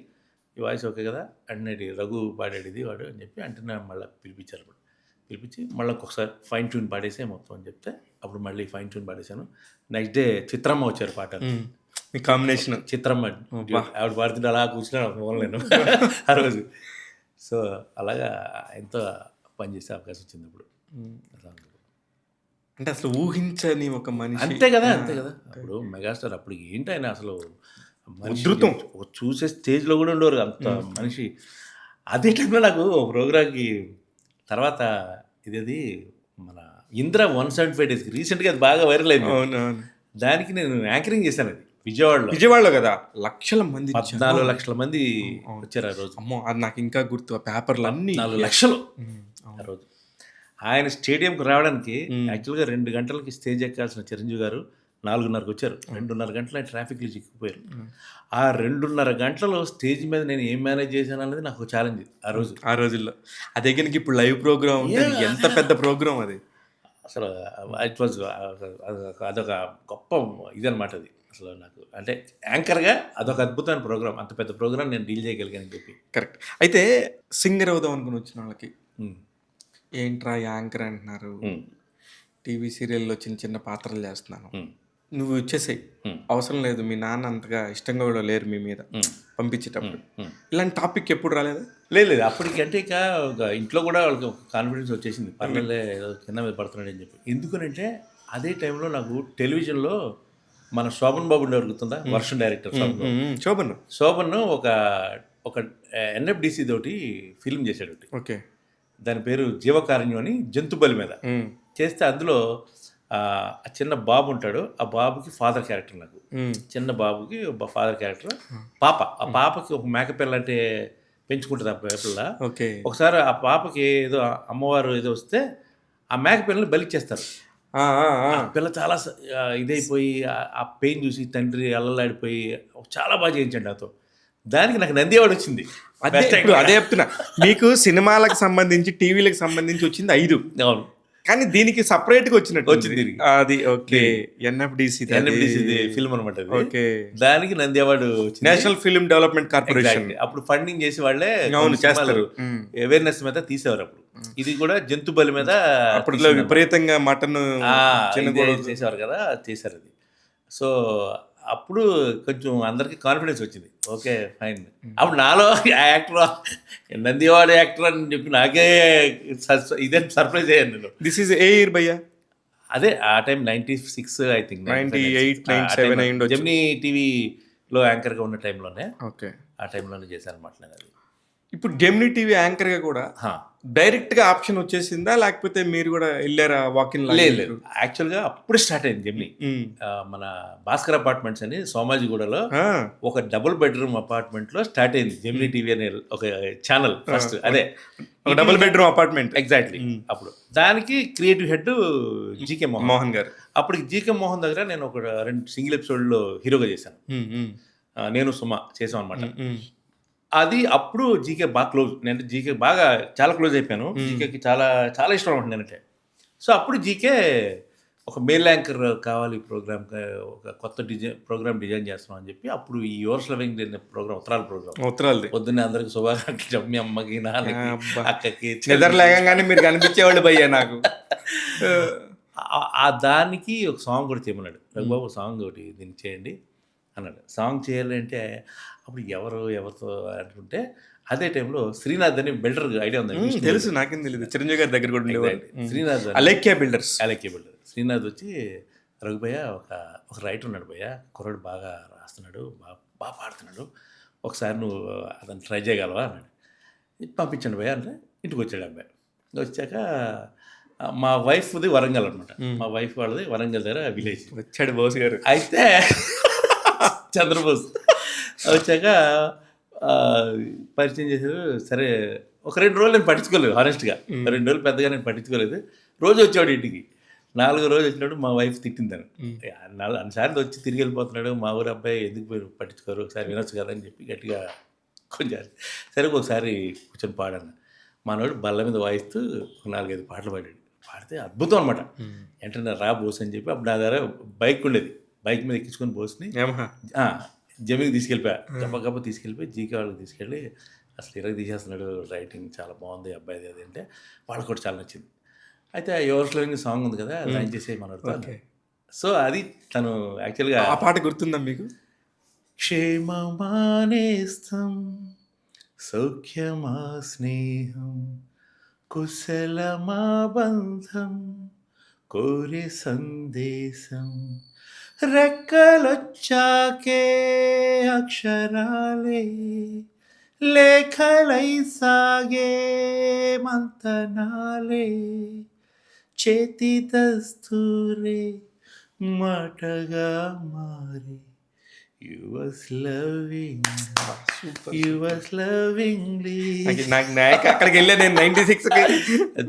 ఈ వాయిస్ ఓకే కదా అన్నది రఘు పాడాడు ఇది వాడు అని చెప్పి అంటే మళ్ళీ పిలిపించారు. అప్పుడు పిలిపించి మళ్ళీ ఒకసారి ఫైన్ ట్యూన్ పాడేసే మొత్తం అని చెప్తే అప్పుడు మళ్ళీ ఫైన్ ట్యూన్ పాడేశాను. నెక్స్ట్ డే చిత్రమ్మ వచ్చారు పాట, కాంబినేషన్ చిత్రమ్మ ఆవిడ పాడుతుంటే అలా కూర్చున్నాను నేను ఆ రోజు. సో అలాగా ఆయనతో పనిచేసే అవకాశం వచ్చింది ఇప్పుడు. అంటే అసలు ఊహించని ఒక మనిషి. అంతే కదా. అప్పుడు మెగాస్టార్ అప్పుడు ఏంటి ఆయన అసలు ఉధృతం చూసే స్టేజ్లో కూడా ఉండేవారు అంత మనిషి. అదే టైంలో నాకు ప్రోగ్రామ్కి తర్వాత ఇదేది మన ఇంద్ర 175 days రీసెంట్గా అది బాగా వైరల్ అయింది. అవునవును. దానికి నేను యాంకరింగ్ చేశాను. అది విజయవాడలో కదా, లక్షల మంది 14 లక్షల మంది వచ్చారు ఆ రోజు. అమ్మో అది నాకు ఇంకా గుర్తు. ఆ పేపర్లు అన్నీ 4 లక్షలు ఆ రోజు. ఆయన స్టేడియంకి రావడానికి యాక్చువల్గా 2 గంటలకి స్టేజ్ ఎక్కాల్సిన చిరంజీవి గారు 4:30కి వచ్చారు. 2:30 గంటలు ఆయన ట్రాఫిక్లో చిక్కుపోయారు. ఆ 2:30 గంటలు స్టేజ్ మీద నేను ఏం మేనేజ్ చేశాను అన్నది నాకు ఛాలెంజ్ ఆ రోజుల్లో. అదే కనుక ఇప్పుడు లైవ్ ప్రోగ్రామ్ ఎంత పెద్ద ప్రోగ్రామ్ అది అసలు. ఇట్ వాజ్ అదొక గొప్ప ఇదనమాట అది అసలు. నాకు అంటే యాంకర్గా అదొక అద్భుతమైన ప్రోగ్రామ్. అంత పెద్ద ప్రోగ్రామ్ నేను డీల్ చేయగలిగానని చెప్పి. కరెక్ట్. అయితే సింగర్ అవుదాం అనుకుని వచ్చిన వాళ్ళకి ఏంట్రా యాంకర్ అంటున్నారు, టీవీ సీరియల్లో చిన్న చిన్న పాత్రలు చేస్తున్నాను, నువ్వు వచ్చేసాయి, అవసరం లేదు, మీ నాన్న అంతగా ఇష్టంగా కూడా లేరు మీ మీద పంపించేటప్పుడు, ఇలాంటి టాపిక్ ఎప్పుడు రాలేదా? లేదు అప్పటికి. అంటే ఇక ఇంట్లో కూడా వాళ్ళకి కాన్ఫిడెన్స్ వచ్చేసింది, పర్లేదులే ఏదో కింద మీద పడుతున్నాడు అని చెప్పి. ఎందుకనంటే అదే టైంలో నాకు టెలివిజన్లో మన శోభన్ బాబు అడుగుతుందా, వర్షన్ డైరెక్టర్ శోభన్ ఒక ఎన్ఎఫ్డిసి తోటి ఫిల్మ్ చేశాడు. ఓకే. దాని పేరు జీవకారుణ్యం అని, జంతుబలి మీద చేస్తే అందులో చిన్న బాబు ఉంటాడు. ఆ బాబుకి ఫాదర్ క్యారెక్టర్, నాకు చిన్న బాబుకి ఫాదర్ క్యారెక్టర్. ఆ పాపకి ఒక మేకపిల్ల అంటే పెంచుకుంటుంది ఆ పిల్ల. ఒకసారి ఆ పాపకి ఏదో అమ్మవారు ఏదో వస్తే ఆ మేకపిల్లని బలిచ్చేస్తారు. పిల్ల చాలా ఇదైపోయి ఆ పెయిన్ చూసి తండ్రి అల్లలాడిపోయి చాలా బాగా చేయించండి నాతో. దానికి నాకు నంది అవార్డు వచ్చింది. అదే చెప్తున్నా, మీకు సినిమాలకు సంబంధించి టీవీలకు సంబంధించి వచ్చింది 5. అవును. కానీ దీనికి సపరేట్గా వచ్చినట్టు వచ్చింది అది. ఓకే. ఎన్ఎఫ్డిసి ఫిల్మ్ అనమాట. ఓకే. దానికి Nandi award, national film development corporation. అప్పుడు ఫండింగ్ చేసి వాళ్ళే చేస్తారు, అవేర్నెస్ మీద తీసేవారు. అప్పుడు ఇది కూడా జంతు బలి మీద అప్పట్లో విపరీతంగా మటన్ చేసేవారు కదా, చేశారు అది. సో అప్పుడు కొంచెం అందరికి కాన్ఫిడెన్స్ వచ్చింది. Okay fine. అప్పుడు నాలో యాక్టర్, నంది అవార్డు యాక్టర్ అని చెప్పి నాకే ఇదే సర్ప్రైజ్ అయ్యాను నేను. దిస్ ఈజ్ ఏ ఇయర్ భయ్యా? అదే ఆ టైం 96 ఐ థింక్, 98, 97 జెమినీ టీవీలో యాంకర్గా ఉన్న టైంలోనే. ఓకే. ఆ టైంలోనే చేశాను అనమాట నేను అది. ఇప్పుడు జెమినీ టీవీ యాంకర్గా కూడా డైరెక్ట్గా ఆప్షన్ వచ్చేసిందా, లేకపోతే మీరు కూడా వెళ్ళారా వాకిన్? లేదు, యాక్చువల్గా అప్పుడు స్టార్ట్ అయింది జెమినీ. మన భాస్కర్ అపార్ట్మెంట్స్ అని సోమాజిగూడలో ఒక డబుల్ బెడ్రూమ్ అపార్ట్మెంట్లో స్టార్ట్ అయింది జెమినీ టీవీ అనే ఒక ఛానల్ ఫస్ట్. అదే డబుల్ బెడ్రూమ్ అపార్ట్మెంట్. ఎగ్జాక్ట్లీ. అప్పుడు దానికి క్రియేటివ్ హెడ్ జీకే మోహన్ గారు. అప్పటికి జీకే మోహన్ దగ్గర నేను ఒక 2 సింగిల్ ఎపిసోడ్లో హీరోగా చేశాను. నేను సుమ చేసాం అనమాట. అది అప్పుడు జీకే బాగా క్లోజ్. నేను జీకే బాగా చాలా క్లోజ్ అయిపోయాను. జీకేకి చాలా చాలా ఇష్టం అనమాట నేనంటే. సో అప్పుడు జీకే ఒక మేల్ యాంకర్ కావాలి ప్రోగ్రామ్, ఒక కొత్త ప్రోగ్రామ్ డిజైన్ చేస్తున్నాం అని చెప్పి అప్పుడు ఈ యువర్స్ లవింగ్ ప్రోగ్రామ్, ఉత్తరాలు పొద్దున్నే అందరికి శుభాకాంక్షలు చెప్పి మీ అమ్మకి, నాన్నకి, అక్కకి నిద్రలేగానే మీరు కనిపించేవాళ్ళు భయ్యా నాకు. ఆ దానికి ఒక సాంగ్ కూడా చేయమన్నాడు రఘుబాబు, సాంగ్ ఒకటి దీనికి చేయండి అన్నాడు. సాంగ్ చేయాలంటే అప్పుడు ఎవరితో అనుకుంటే అదే టైంలో శ్రీనాథ్ అని బిల్డర్ ఐడియా ఉంది, తెలుసు, నాకేం తెలియదు, చిరంజీవి గారి దగ్గర కూడా ఉండేవాడు. శ్రీనాథ్ అలేఖ్య బిల్డర్స్. శ్రీనాథ్ వచ్చి రఘుభయ్య ఒక రైటర్ ఉన్నాడు భయ్య, కుర్రాడు బాగా రాస్తున్నాడు, బాగా పాడుతున్నాడు, ఒకసారి నువ్వు అతను ట్రై చేయగలవా అన్నాడు. పంపించండి భయ్య అంటే ఇంటికి వచ్చాడు అబ్బాయి. వచ్చాక మా వైఫ్ది వరంగల్ అనమాట. మా వైఫ్ వాళ్ళది వరంగల్ దగ్గర విలేజ్. వచ్చాడు బోస్ గారు. అయితే చంద్రబోస్ వచ్చాక పరిచయం చేశారు. సరే ఒక 2 రోజులు నేను పట్టించుకోలేదు, హానెస్ట్గా 2 రోజులు పెద్దగా నేను పట్టించుకోలేదు. రోజు వచ్చాడు ఇంటికి. 4 రోజు వచ్చినాడు మా వైఫ్ తిట్టిందని. అన్నిసార్లు వచ్చి తిరిగి వెళ్ళిపోతున్నాడు, మా ఊరు అబ్బాయి ఎందుకు మీరు పట్టించుకోరు, ఒకసారి వినొచ్చు కదా అని చెప్పి గట్టిగా కొంచెం సరే ఒకసారి కూర్చొని పాడాను. మనోడు బల్ల మీద వాయిస్తూ 4-5 పాటలు పాడాడు. పాడితే అద్భుతం అనమాట. వెంటనే రా బోస్ అని చెప్పి అప్పుడు నా దగ్గర బైక్ ఉండేది, బైక్ మీద ఎక్కించుకొని బోస్ని జమీకి తీసుకెళ్ళిపోయా. గప్ప తీసుకెళ్ళిపోయి జీకే వాళ్ళకి తీసుకెళ్ళి అసలు ఇరగ తీసేస్తున్నాడు, రైటింగ్ చాలా బాగుంది అబ్బాయిది అది అంటే వాళ్ళకి కూడా చాలా నచ్చింది. అయితే యువర్ ఫ్లోయింగ్ సాంగ్ ఉంది కదా, లైన్ చేసే మనోడితో. సో అది తను యాక్చువల్గా ఆ పాట గుర్తుందా మీకు? క్షేమమానేస్తం సౌఖ్యమా స్నేహం కుశలమా బంధం కోరే సందేశం రెక్కలొచ్చాకే అక్షరాలే లేఖలై సాగే మంతనాలే చేతి దస్తూరే మాటగా మారే You was lovingly. నాకు అక్కడికి వెళ్ళా నేను 96కి.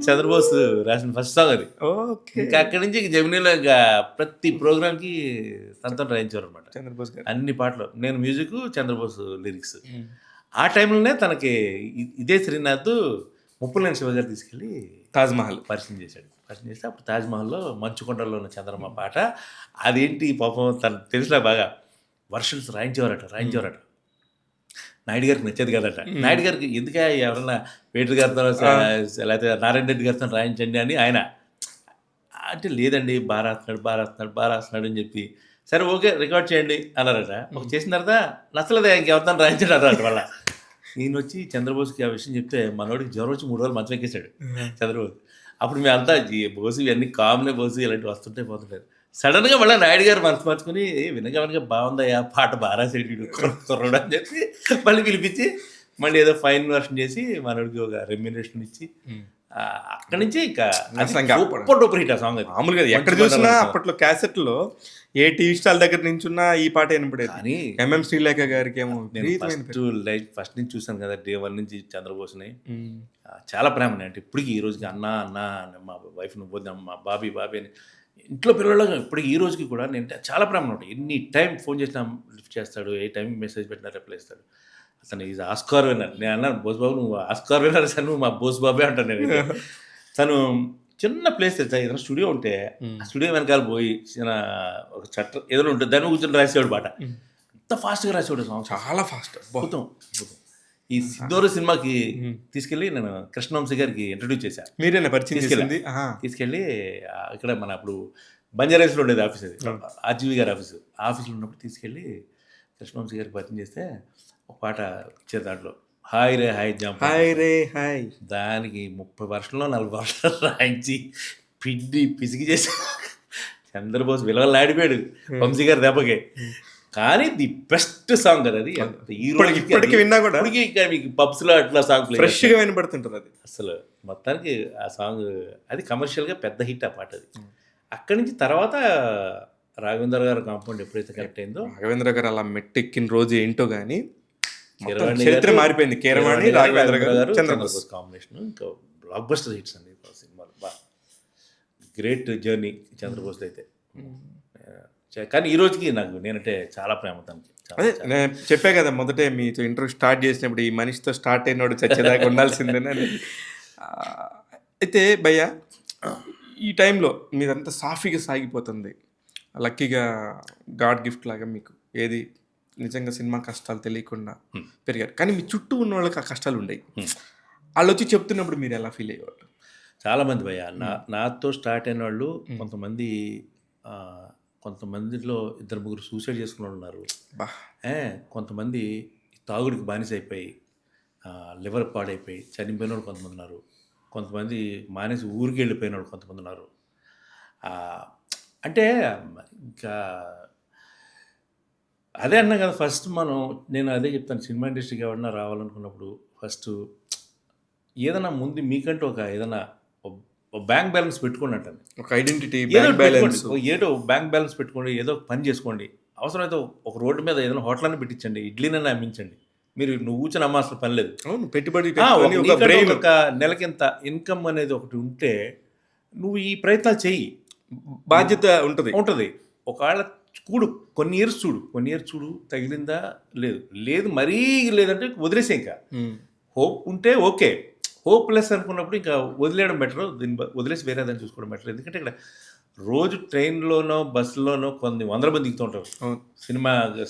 చంద్రబోస్ రాసిన ఫస్ట్ సాంగ్ అది. ఓకే. ఇంకా అక్కడి నుంచి జెమినీలో ఇంకా ప్రతి ప్రోగ్రామ్కి తనతో రాయించారు అనమాట. చంద్రబోస్ గారు అన్ని పాటలు నేను మ్యూజిక్, చంద్రబోస్ లిరిక్స్. ఆ టైంలోనే తనకి ఇదే శ్రీనాథ్ ముప్పులేని శివ గారు తీసుకెళ్ళి తాజ్మహల్ పరిచయం చేశాడు. పరిచయం చేస్తే అప్పుడు తాజ్మహల్లో మంచుకొండలో ఉన్న చంద్రమ్మ పాట అదేంటి పాపం తను తెలిసినా బాగా వర్షన్స్ రాయించేవారట. నాయుడు గారికి నచ్చేది కదట. నాయుడు గారికి ఎందుకే ఎవరన్నా వేటర్ గారితో లేకపోతే నారాయణ రెడ్డి గారితో రాయించండి అని ఆయన అంటే లేదండి బాగా రాస్తున్నాడు అని చెప్పి సరే ఓకే రికార్డ్ చేయండి అన్నారట. ఒక చేసిన తర్వాత నచ్చలేదా ఇంకెవరితో రాయించాడు అన్నారట. వాళ్ళ ఈయన వచ్చి చంద్రబోస్కి ఆ విషయం చెప్తే మనోడికి జ్వరం వచ్చి 3 రోజులు మంచం ఎక్కేశాడు చంద్రబోస్. అప్పుడు మేమంతా బోసు ఇవన్నీ కామనే బోసు ఇలాంటివి వస్తుంటాయి పోతుంటారు. సడన్గా మళ్ళీ నాయుడు గారు మనసు మార్చుకుని వినగా బాగుందయ్యా పాట బాగా రాసేడు కుర్రడు అని చెప్పి మళ్ళీ పిలిపించి మళ్ళీ ఏదో ఫైన్ వర్షన్ చేసి మనోడికి ఒక రెమ్యునరేషన్ ఇచ్చి అక్కడి నుంచి ఇంకా సూపర్ హిట్ ఆ సాంగ్. మామూలుగా ఎక్కడ చూసినా అప్పట్లో క్యాసెట్లో ఏ టీవీ స్టాల్ దగ్గర నుంచున్నా ఈ పాట వినపడేది. కానీ ఎంఎం శ్రీలేఖ గారికి ఏమో ఫస్ట్ నుంచి చూసాను కదా, డే 1 నుంచి చంద్రబోస్ని చాలా ప్రేమ అంటే ఇప్పటికి ఈ రోజుకి అన్న మా వైఫ్ నువ్వు మా బాబీ అని ఇంట్లో పిల్లలు ఇప్పటికి ఈ రోజుకి కూడా నేను చాలా ప్రేమ ఉంటాయి. ఎన్ని టైం ఫోన్ చేసినా లిఫ్ట్ చేస్తాడు, ఏ టైం మెసేజ్ పెట్టినా రిప్లై ఇస్తాడు. అతను ఈజ్ ఆస్కార్ విన్నర్. నేను అన్నాను బోస్ బాబు నువ్వు ఆస్కార్ విన్నర్ సార్, నువ్వు మా బోస్ బాబే అంటాను నేను. తను చిన్న ప్లేస్ తెచ్చా, ఏదైనా స్టూడియో ఉంటే ఆ స్టూడియో వెనకాల పోయి చిన్న ఒక చట్టం ఏదైనా ఉంటుంది దాన్ని కూర్చొని రాసేవాడు పాట. అంత ఫాస్ట్గా రాసేవాడు సాంగ్, చాలా ఫాస్ట్. అద్భుతం. ఈ సిద్ధోరు సినిమాకి తీసుకెళ్ళి నేను కృష్ణవంశీ గారికి ఇంట్రడ్యూస్ చేశాను. మీరేనా పరిచయం చేసింది? తీసుకెళ్ళి ఇక్కడ మన అప్పుడు బంజారాస్లో ఉండేది ఆఫీస్, అది ఆర్జీవి గారి ఆఫీస్లో ఉన్నప్పుడు తీసుకెళ్ళి కృష్ణవంశీ గారికి పరిచయం చేస్తే ఒక పాట ఇచ్చే దాంట్లో హాయ్ రే హాయ్ జంప్ దానికి 30 వర్షంలో 40 వర్షాలు రాయించి పిసిగి చేసి చంద్రబోస్ విలువలు ఆడిపోయాడు వంశీ గారి దెబ్బకి. కానీ ది బెస్ట్ సాంగ్ కదా అది. ఇప్పటికి విన్నా కూడా మీకు పబ్స్లో అట్లా సాంగ్ ఫ్రెష్గా వినపడుతుంటుంది అది. అసలు మొత్తానికి ఆ సాంగ్ అది కమర్షియల్గా పెద్ద హిట్ ఆ పాట అది. అక్కడి నుంచి తర్వాత రాఘవేంద్ర గారు కాంపౌండ్ ఎప్పుడైతే కరెక్ట్ అయిందో, రాఘవేంద్ర గారు అలా మెట్టెక్కిన రోజు ఏంటో కానీ చరిత్ర మారిపోయింది. కీరవాణి రాఘవేంద్ర గారు చంద్రబోస్ కాంబినేషన్ ఇంకా బ్లాక్ బస్టర్ హిట్స్ అండి సినిమాలు. గ్రేట్ జర్నీ చంద్రబోస్ అయితే. కానీ ఈ రోజుకి నాకు నేనంటే చాలా ప్రేమ తనకి. అదే నేను చెప్పా కదా మొదటే మీతో ఇంటర్వ్యూ స్టార్ట్ చేసినప్పుడు ఈ మనిషితో స్టార్ట్ అయినోడు చచ్చేదాకా ఉండాల్సిందేనని. అయితే భయ్య ఈ టైంలో మీదంతా సాఫీగా సాగిపోతుంది, లక్కీగా గాడ్ గిఫ్ట్ లాగా మీకు ఏది నిజంగా సినిమా కష్టాలు తెలియకుండా పెరిగారు. కానీ మీ చుట్టూ ఉన్న వాళ్ళకి ఆ కష్టాలు ఉండేవి. వాళ్ళు వచ్చి చెప్తున్నప్పుడు మీరు ఎలా ఫీల్ అయ్యేవాళ్ళు? చాలామంది భయ్య నాతో స్టార్ట్ అయిన వాళ్ళు కొంతమందిలో 2-3 సూసైడ్ చేసుకున్న వాళ్ళు ఉన్నారు. కొంతమంది తాగుడికి బానిస అయిపోయి లివర్ పాడైపోయి చనిపోయిన వాళ్ళు కొంతమంది ఉన్నారు. కొంతమంది మానేసి ఊరికి వెళ్ళిపోయిన వాళ్ళు కొంతమంది ఉన్నారు. అంటే ఇంకా అదే అన్నా కదా ఫస్ట్ నేను అదే చెప్తాను, సినిమా ఇండస్ట్రీకి ఎవరన్నా రావాలనుకున్నప్పుడు ఫస్ట్ ఏదైనా ముందు మీకంటూ ఏదైనా బ్యాంక్ బ్యాలెన్స్ పెట్టుకోండి అంటాను. ఒక ఐడెంటిటీ, ఏదో బ్యాంక్ ఒకటి పెట్టుకోండి, బ్యాలెన్స్. ఏదో బ్యాంక్ బ్యాలెన్స్ పెట్టుకోండి, ఏదో ఒక పని చేసుకోండి. అవసరమైతే ఒక రోడ్డు మీద ఏదైనా హోటల్ని పెట్టించండి, ఇడ్లీనైనా అమ్మించండి. నువ్వు కూర్చొని అమ్మాల్సిన పని లేదు. అవును, పెట్టుబడి పెట్టుకొని ఒక నీకంటూ బ్రెయిన్, ఒక నెలకింత ఇన్కమ్ అనేది ఒకటి ఉంటే నువ్వు ఈ ప్రయత్నాలు చెయ్యి, బాధ్యత ఉంటుంది. ఉంటుంది. ఒకవేళ కొన్ని ఇయర్స్ చూడు తగిలిందా లేదు మరీ లేదంటే వదిలేసే. ఇంకా హోప్ ఉంటే ఓకే, హోప్లెస్ అనుకున్నప్పుడు ఇంకా వదిలేయడం బెటర్, దీన్ని వదిలేసి వేరే దాన్ని చూసుకోవడం బెటర్. ఎందుకంటే ఇక్కడ రోజు ట్రైన్లోనో బస్సులోనో కొన్ని వందల మంది దిగుతూ ఉంటారు.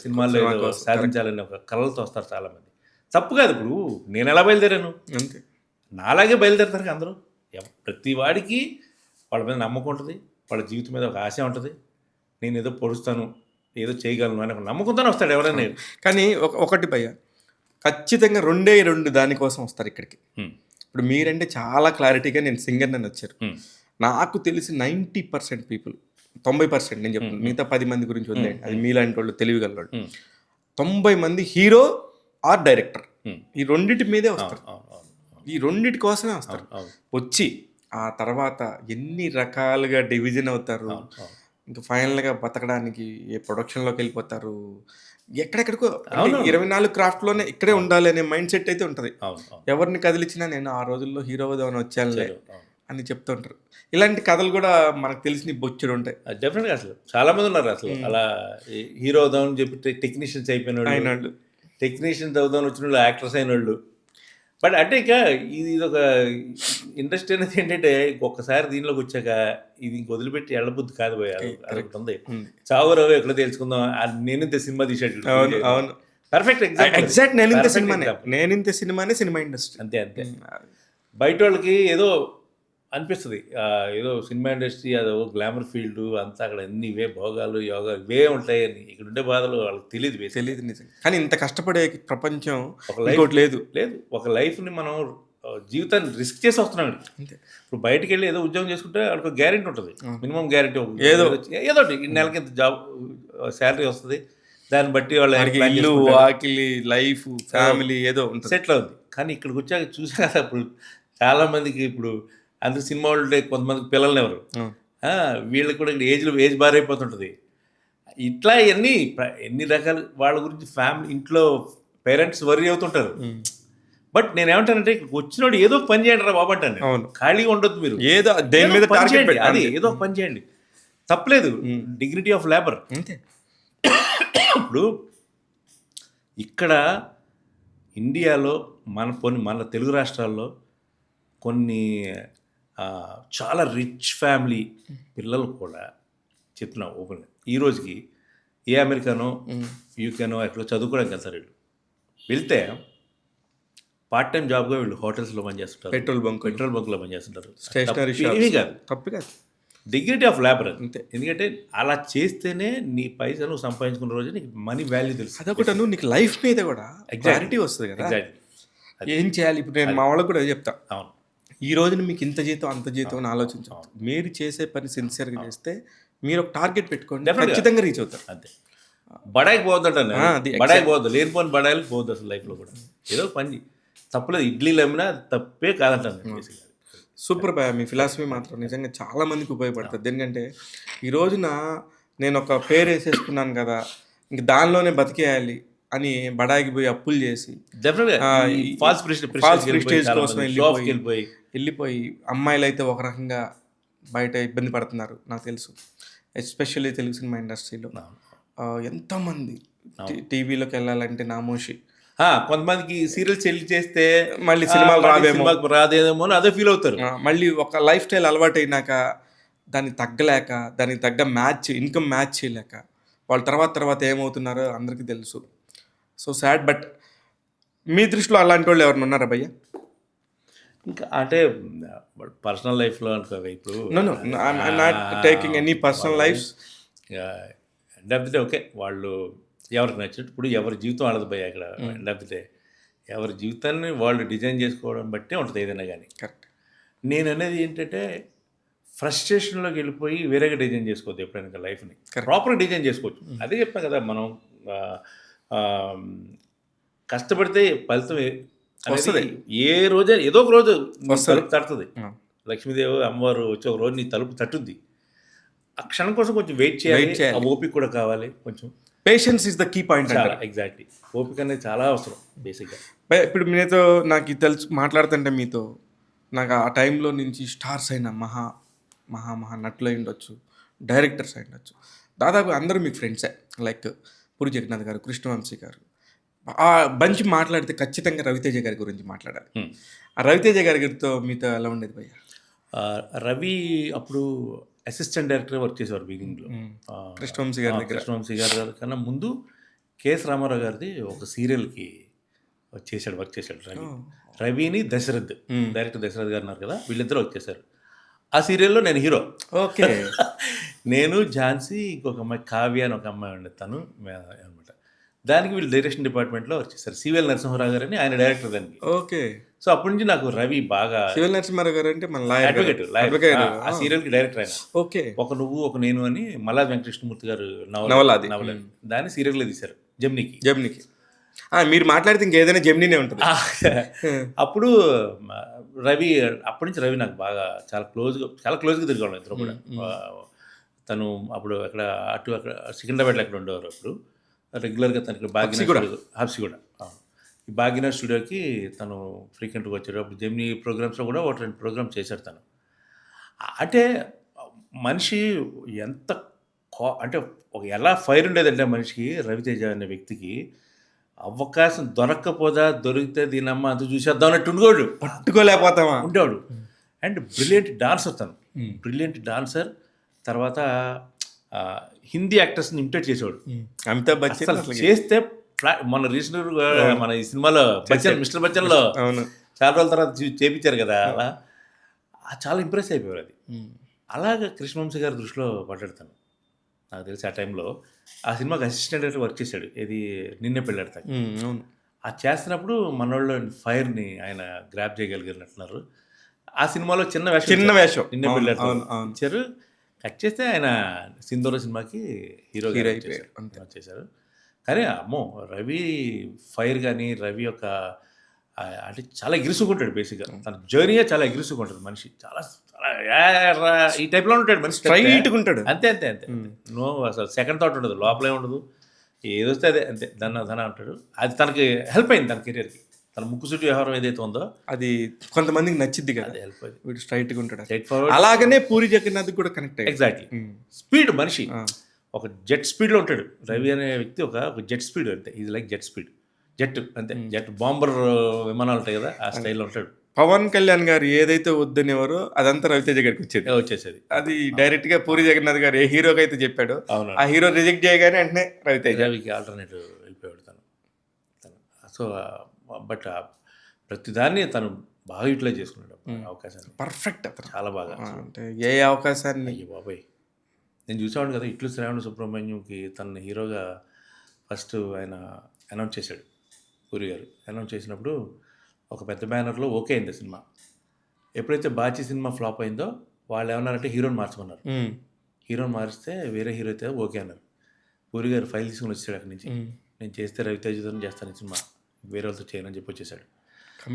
సినిమాల్లో ఏదో సాధించాలని ఒక కళలతో వస్తారు చాలామంది. తప్పు కాదు. ఇప్పుడు నేను ఎలా బయలుదేరాను అంతే, నాలాగే బయలుదేరుతారు అందరూ. ప్రతి వాడికి వాళ్ళ మీద నమ్మకం ఉంటుంది, వాళ్ళ జీవితం మీద ఒక ఆశ ఉంటుంది. నేను ఏదో పొడుస్తాను, ఏదో చేయగలను అని ఒక నమ్మకంతోనే వస్తాడు ఎవరైనా. కానీ ఒకటి భయ్య, ఖచ్చితంగా రెండు దానికోసం వస్తారు ఇక్కడికి. ఇప్పుడు మీరంటే చాలా క్లారిటీగా నేను సింగర్ అని వచ్చారు. నాకు తెలిసి 90% పీపుల్, 90% నేను చెప్తాను, మిగతా 10 మంది గురించి వదిలేండి, అది మీలాంటి వాళ్ళు, తెలివిగలవాళ్ళు. 90 మంది హీరో ఆర్ డైరెక్టర్, ఈ రెండింటి మీదే వస్తారు. ఈ రెండింటి కోసమే వస్తారు. వచ్చి ఆ తర్వాత ఎన్ని రకాలుగా డివిజన్ అవుతారు, ఇంకా ఫైనల్గా బతకడానికి ఏ ప్రొడక్షన్లోకి వెళ్ళిపోతారు, ఎక్కడెక్కడికో 24 క్రాఫ్ట్లోనే ఇక్కడే ఉండాలి అనే మైండ్ సెట్ అయితే ఉంటుంది. ఎవరిని కదిలిచ్చినా నేను ఆ రోజుల్లో హీరో అవుదామని వచ్చానులే అని చెప్తుంటారు. ఇలాంటి కథలు కూడా మనకు తెలిసిన బొచ్చుడు ఉంటాయి. డెఫినెట్గా అసలు చాలామంది ఉన్నారు అసలు అలా హీరో అవుదామని చెప్పి టెక్నీషియన్స్ అయిపోయిన వాళ్ళు, టెక్నీషియన్స్ అవుదామని వచ్చిన వాళ్ళు, యాక్టర్స్ అయిన వాళ్ళు. బట్ అంటే ఇక ఇది ఒక ఇండస్ట్రీ అనేది ఏంటంటే ఒక్కసారి దీనిలోకి వచ్చాక ఇది ఇంక వదిలిపెట్టి ఎళ్ళబుద్ధి కాదు పోయారు. అదొకటి ఉంది. చావు రవి ఎక్కడ తెలుసుకుందాం, నేనింత సినిమా తీసాడు. అవును, పర్ఫెక్ట్ ఎగ్జాక్ట్. నేనింత సినిమానే సినిమా ఇండస్ట్రీ. అంతే. బయట వాళ్ళకి ఏదో అనిపిస్తుంది, ఏదో సినిమా ఇండస్ట్రీ అదో గ్లామర్ ఫీల్డ్ అంతా, అక్కడ అన్ని ఇవే భోగాలు యోగాలు ఇవే ఉంటాయని. ఇక్కడ ఉండే బాధలు వాళ్ళకి తెలియదు నిజంగా. కానీ ఇంత కష్టపడే ప్రపంచం ఒక లైఫ్ లేదు. ఒక లైఫ్ని మనం జీవితాన్ని రిస్క్ చేసి వస్తున్నాం. ఇప్పుడు బయటికి వెళ్ళి ఏదో ఉద్యోగం చేసుకుంటే వాళ్ళకి గ్యారెంటీ ఉంటుంది, మినిమం గ్యారెంటీ ఏదో నెలకి ఇంత జాబ్ శాలరీ వస్తుంది, దాన్ని బట్టి వాళ్ళ ఇల్లు, వాకిలి, లైఫ్, ఫ్యామిలీ ఏదో సెటిల్ అవుతుంది. కానీ ఇక్కడికి వచ్చాక చూసా కదా, ఇప్పుడు చాలామందికి ఇప్పుడు అందరు సినిమా వాళ్ళు కొంతమందికి పిల్లల్ని ఎవరు, వీళ్ళకి కూడా ఏజ్ బారైపోతుంటుంది. ఇట్లా ఎన్ని రకాల వాళ్ళ గురించి ఫ్యామిలీ, ఇంట్లో పేరెంట్స్ వర్రీ అవుతుంటారు. బట్ నేనేమంటానంటే వచ్చినోడు ఏదో పని చేయండి రా బాబు అంటాను. ఖాళీగా ఉండొద్దు, మీరు ఏదో దేని మీద టార్గెట్ పెట్టి అది ఏదో పని చేయండి, తప్పలేదు. Dignity of labour. ఇప్పుడు ఇక్కడ ఇండియాలో మన తెలుగు రాష్ట్రాల్లో కొన్ని చాలా రిచ్ ఫ్యామిలీ పిల్లలు కూడా చెప్తున్నా ఓపెన్, ఈ రోజుకి ఏ అమెరికానో యూకేనో ఎక్కడో చదువుకోవడానికి వెళ్తారు. వీళ్ళు వెళ్తే పార్ట్ టైం జాబ్గా వీళ్ళు హోటల్స్లో పనిచేస్తుంటారు, పెట్రోల్ బంక్లో పనిచేస్తుంటారు. స్టేషనరీ కాదు, తప్పు కాదు, డిగ్నిటీ ఆఫ్ లేబర్ అంతే. ఎందుకంటే అలా చేస్తేనే నీ పైసా నువ్వు సంపాదించుకున్న రోజు నీకు మనీ వాల్యూ తెలుసు. అదొకటి, నీకు లైఫ్ మీద కూడా క్లారిటీ వస్తుంది కదా. ఏం చేయాలి ఇప్పుడు నేను మా వాళ్ళకి కూడా చెప్తా, అవును, ఈ రోజున మీకు ఇంత జీతం అంత జీతం అని ఆలోచించాలి. మీరు చేసే పని సిన్సియర్గా చేస్తే మీరు ఒక టార్గెట్ పెట్టుకోండి, ఖచ్చితంగా రీచ్ అవుతారు. అంతే. బడాయికి పోతుంటాను, బడాయికి పోవద్దు, లేనిపోని బడాయిలకు పోవద్దు అసలు లైఫ్లో కూడా. ఏదో పని తప్పలేదు, ఇడ్లీలు అమ్మినా తప్పే కాదంటాను. సూపర్ బాయ్, మీ ఫిలాసఫీ మాత్రం నిజంగా చాలా మందికి ఉపయోగపడుతుంది. ఎందుకంటే ఈ రోజున నేను ఒక పేరు వేసేసుకున్నాను కదా, ఇంక దానిలోనే బతికేయాలి అని బడాయికి పోయి అప్పులు చేసి ఫాల్స్ ప్రెస్టేజ్ కోసం వెళ్ళిపోయి అమ్మాయిలు అయితే ఒక రకంగా బయట ఇబ్బంది పడుతున్నారు. నాకు తెలుసు, ఎస్పెషల్లీ తెలుగు సినిమా ఇండస్ట్రీలో ఎంతోమంది టీవీలోకి వెళ్ళాలంటే నామోషి, కొంతమందికి సీరియల్స్ చెల్లి చేస్తే మళ్ళీ సినిమాలు రాదేమో అని అదే ఫీల్ అవుతారు. మళ్ళీ ఒక లైఫ్ స్టైల్ అలవాటు అయినాక దాన్ని తగ్గలేక, దానికి తగ్గ ఇన్కమ్ మ్యాచ్ చేయలేక వాళ్ళ తర్వాత ఏమవుతున్నారో అందరికీ తెలుసు. So sad. బట్ మీ దృష్టిలో అలాంటి వాళ్ళు ఎవరైనా ఉన్నారా భయ్య? ఇంకా అంటే పర్సనల్ లైఫ్లో అనుకో, ఇప్పుడు not taking any personal life, లేకపోతే ఓకే వాళ్ళు ఎవరికి నచ్చినట్టు. ఇప్పుడు ఎవరి జీవితం వాళ్ళది భయ్య ఇక్కడ, లేకపోతే ఎవరి జీవితాన్ని వాళ్ళు డిజైన్ చేసుకోవడం బట్టే ఉంటుంది ఏదైనా కానీ. కరెక్ట్. నేను అనేది ఏంటంటే ఫ్రస్ట్రేషన్లోకి వెళ్ళిపోయి వేరేగా డిజైన్ చేసుకోవద్దు ఎప్పుడైనా లైఫ్ని. Correct. ప్రాపర్గా డిజైన్ చేసుకోవచ్చు. అదే చెప్తాం కదా మనం ఆ, ఆ, కష్టపడితే ఫలితం వస్తది. ఏ రోజే ఏదో ఒక రోజు నీ వస్తది. తలుపు తడుతుంది. లక్ష్మీదేవి అమ్మవారు వచ్చి ఒక రోజు నీ తలుపు తట్టుద్ది. ఆ క్షణం కోసం కొంచెం వెయిట్ చేయాలి. ఆ ఓపిక కూడా కావాలి కొంచెం. Patience is the key point చాలా అంటారు. ఎగ్జాక్ట్లీ. ఓపిక అనేది చాలా అవసరం బేసిక్గా. ఇప్పుడు మీతో నాకు ఇది తెలుసు మాట్లాడుతుంటే మీతో నాకు ఆ టైంలో నుంచి స్టార్స్ అయిన మహా మహా మహా నటులు అయి ఉండొచ్చు, డైరెక్టర్స్ అయి ఉండొచ్చు, దాదాపు అందరూ మీకు ఫ్రెండ్సే. లైక్ పూరి జగన్నాథ్ గారు, కృష్ణవంశీ గారు. ఆ బంచి మాట్లాడితే ఖచ్చితంగా రవితేజ గారి గురించి మాట్లాడాలి. ఆ రవితేజ గారితో మీతో ఎలా ఉండేది భయ్య? రవి అప్పుడు అసిస్టెంట్ డైరెక్టర్ వర్క్ చేసేవారు బిగినింగ్లో. కృష్ణవంశీ గారి దగ్గర. కృష్ణవంశీ గారి కన్నా ముందు కేఎస్ రామారావు గారిది ఒక సీరియల్కి వర్క్ చేశాడు రవి. రవిని దశరథ్, డైరెక్టర్ దశరథ్ గారు ఉన్నారు కదా, వీళ్ళిద్దరూ వర్క్ చేశారు. ఆ సీరియల్లో నేను హీరో. ఓకే. నేను ఝాన్సీ, ఇంకొక అమ్మాయి కావ్య అని ఒక అమ్మాయి ఉండే తను అనమాట. దానికి వీళ్ళు డైరెక్షన్ డిపార్ట్మెంట్లో వర్క్ చేశారు. సివిఎల్ నరసింహారావు గారు అని ఆయన డైరెక్టర్ దానికి. ఓకే. సో అప్పటి నుంచి నాకు రవి బాగా సివిల్ నరసింహారావు గారు అంటే మన అడ్వకేట్. ఆ సీరియల్కి డైరెక్టర్ ఆయన. ఓకే. ఒక నువ్వు ఒక నేను అని మల్లాది వెంకటకృష్ణమూర్తి గారు నవలాది. దాన్ని సీరియల్లో తీశారు జెమినీకి. మీరు మాట్లాడితే ఇంకేదైనా జెమినీనే ఉంటుంది. అప్పుడు రవి, అప్పటి నుంచి రవి నాకు బాగా చాలా క్లోజ్గా తిరిగాడు ఇద్దరు కూడా. తను అప్పుడు అక్కడ సికింద్రాబాద్లో అక్కడ ఉండేవారు. అప్పుడు రెగ్యులర్గా తనకి హబ్సిగూడ ఈ భాగ్యనగర్ స్టూడియోకి తను ఫ్రీక్వెంట్గా వచ్చాడు. అప్పుడు జెమినీ ప్రోగ్రామ్స్లో కూడా ఒక 2 ప్రోగ్రామ్స్ చేశాడు తను. అంటే మనిషి ఎంత అంటే ఎలా ఫైర్ ఉండేదంటే మనిషికి, రవితేజ అనే వ్యక్తికి అవకాశం దొరికితే దీనమ్మ అంత చూసేద్దాం అన్నట్టు ఉండేవాడు. పట్టుకోలేకపోతామా ఉండేవాడు. అండ్ బ్రిలియంట్ డాన్సర్ తను. Brilliant dancer. తర్వాత హిందీ యాక్టర్స్ని ఇమిటేట్ చేసేవాడు. అమితాబ్ బచ్చన్ చేస్తే మన రీసెంట్గా మన ఈ సినిమాలో మిస్టర్ బచ్చన్లో చాలా రోజుల తర్వాత చేపించారు కదా, అలా చాలా ఇంప్రెస్ అయిపోయారు. అది అలాగా కృష్ణవంశీ గారి దృష్టిలో పడ్డాడు. నాకు తెలిసి ఆ టైంలో ఆ సినిమాకి అసిస్టెంట్ డైరెక్టర్ వర్క్ చేశాడు. ఇది నిన్నే పెళ్ళాడతా. ఆ చేస్తున్నప్పుడు మనోళ్ళు ఫైర్ని ఆయన గ్రాప్ చేయగలిగినట్టున్నారు. ఆ సినిమాలో చిన్న వేషం నిన్నే పెళ్ళాడతా ఇచ్చారు. కట్ చేస్తే ఆయన సింధూర సినిమాకి హీరోగా చేశారు. కానీ అమ్మో, రవి ఫైర్ కానీ, రవి యొక్క అంటే చాలా ఎగిరిసుకుంటాడు. బేసిక్గా తన జర్నీయే చాలా ఎగిరిసుకుంటుంది. మనిషి చాలా ఈ టైప్లో ఉంటాడు. మనిషి స్ట్రైట్గా ఉంటాడు. అంతే. నో అసలు సెకండ్ థాట్ ఉండదు, లోపలే ఉండదు. ఏదొస్తే అదే, అంతే ధన అంటాడు. అది తనకి హెల్ప్ అయింది తన కెరియర్కి. తన ముక్కుసూటి వ్యవహారం ఏదైతే ఉందో అది కొంతమందికి నచ్చిద్ది కదా, అది హెల్ప్ అయింది. వీడు స్ట్రైట్గా ఉంటాడు. Straight forward. అలాగనే పూరి జగన్నాథ్ కూడా కనెక్ట్ అయ్యాడు. ఎగ్జాక్ట్లీ. స్పీడ్ మనిషి ఒక జెట్ స్పీడ్లో ఉంటాడు. రవి అనే వ్యక్తి ఒక జెట్ స్పీడ్. అంతే, ఇది లైక్ జెట్ స్పీడ్. అంతే, జెట్ బాంబర్ విమానాలు ఉంటాయి కదా, ఆ స్టైల్లో ఉంటాడు. పవన్ కళ్యాణ్ గారు ఏదైతే వద్దనేవారో అదంతా రవితేజ గారికి వచ్చేసేది. అది డైరెక్ట్ గా పూరి జగన్నాథ్ గారు ఏ హీరోకి అయితే చెప్పాడో ఆ హీరో రిజెక్ట్ చేయగానే వెంటనే రవికి ఆల్టర్నేటివ్ వెళ్ళిపోయాడు తను. సో బట్ ప్రతిదాన్ని తను బాగా యూటిలైజ్ చేసుకున్నాడు అవకాశాన్ని. పర్ఫెక్ట్ అతను, చాలా బాగా. అంటే ఏ అవకాశాన్ని. అయ్యో బాబాయ్, నేను చూసేవాడు కదా ఇట్లు శ్రావణ సుబ్రహ్మణ్యంకి తన హీరోగా ఫస్ట్ ఆయన అనౌన్స్ చేశాడు. పూరి గారు అనౌన్స్ చేసినప్పుడు ఒక పెద్ద బ్యానర్లో ఓకే అయింది సినిమా. ఎప్పుడైతే బాచి సినిమా ఫ్లాప్ అయిందో వాళ్ళు ఏమన్నారంటే హీరోని మార్చమన్నారు. హీరోని మారిస్తే వేరే హీరో అయితే ఓకే అన్నారు. పూరి గారు ఫైల్ తీసుకుని వచ్చాడు అక్కడి నుంచి. నేను చేస్తే రవితేజతో చేస్తాను సినిమా, వేరే వాళ్ళతో చేయనని చెప్పి వచ్చేసాడు.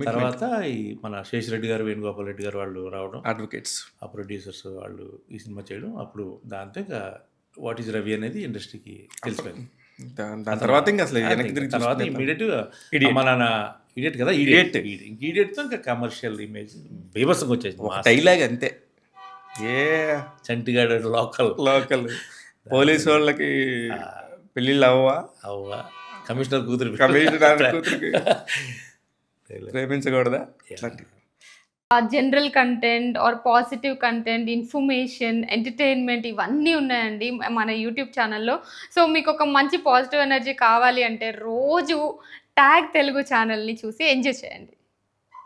తర్వాత ఈ మన శేషిరెడ్డి గారు, వేణుగోపాల్ రెడ్డి గారు వాళ్ళు రావడం, అడ్వకేట్స్, ఆ ప్రొడ్యూసర్స్ వాళ్ళు ఈ సినిమా చేయడం. అప్పుడు దాంతో ఇంకా వాట్ ఈజ్ రవి అనేది ఇండస్ట్రీకి తెలిసిపోయింది. దాని తర్వాత ఇంకా అసలు తర్వాత ఇమీడియట్గా మా నాన్న ఇడియట్ కదా, ఇడియట్తో ఇంకా కమర్షియల్ ఇమేజ్ బీభత్సంగా వచ్చేసింది. డైలాగ్ అంతే, ఏ చంటిగాడు లోకల్ పోలీసు వాళ్ళకి పెళ్ళిళ్ళు అవ్వా కమిషనర్ కూతురు ప్రేమించకూడదా? General content or positive content, information, entertainment ఇవన్నీ ఉన్నాయండి మన యూట్యూబ్ ఛానల్లో. సో మీకు ఒక మంచి పాజిటివ్ ఎనర్జీ కావాలి అంటే రోజు ట్యాగ్ తెలుగు ఛానల్ని చూసి ఎంజాయ్ చేయండి.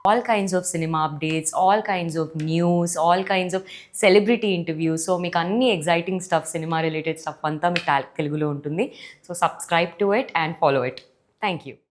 All kinds of cinema updates, all kinds of news, all kinds of celebrity interviews. So మీకు అన్ని exciting stuff, cinema related stuff అంతా మీకు తెలుగులో ఉంటుంది. So subscribe to it and follow it. Thank you.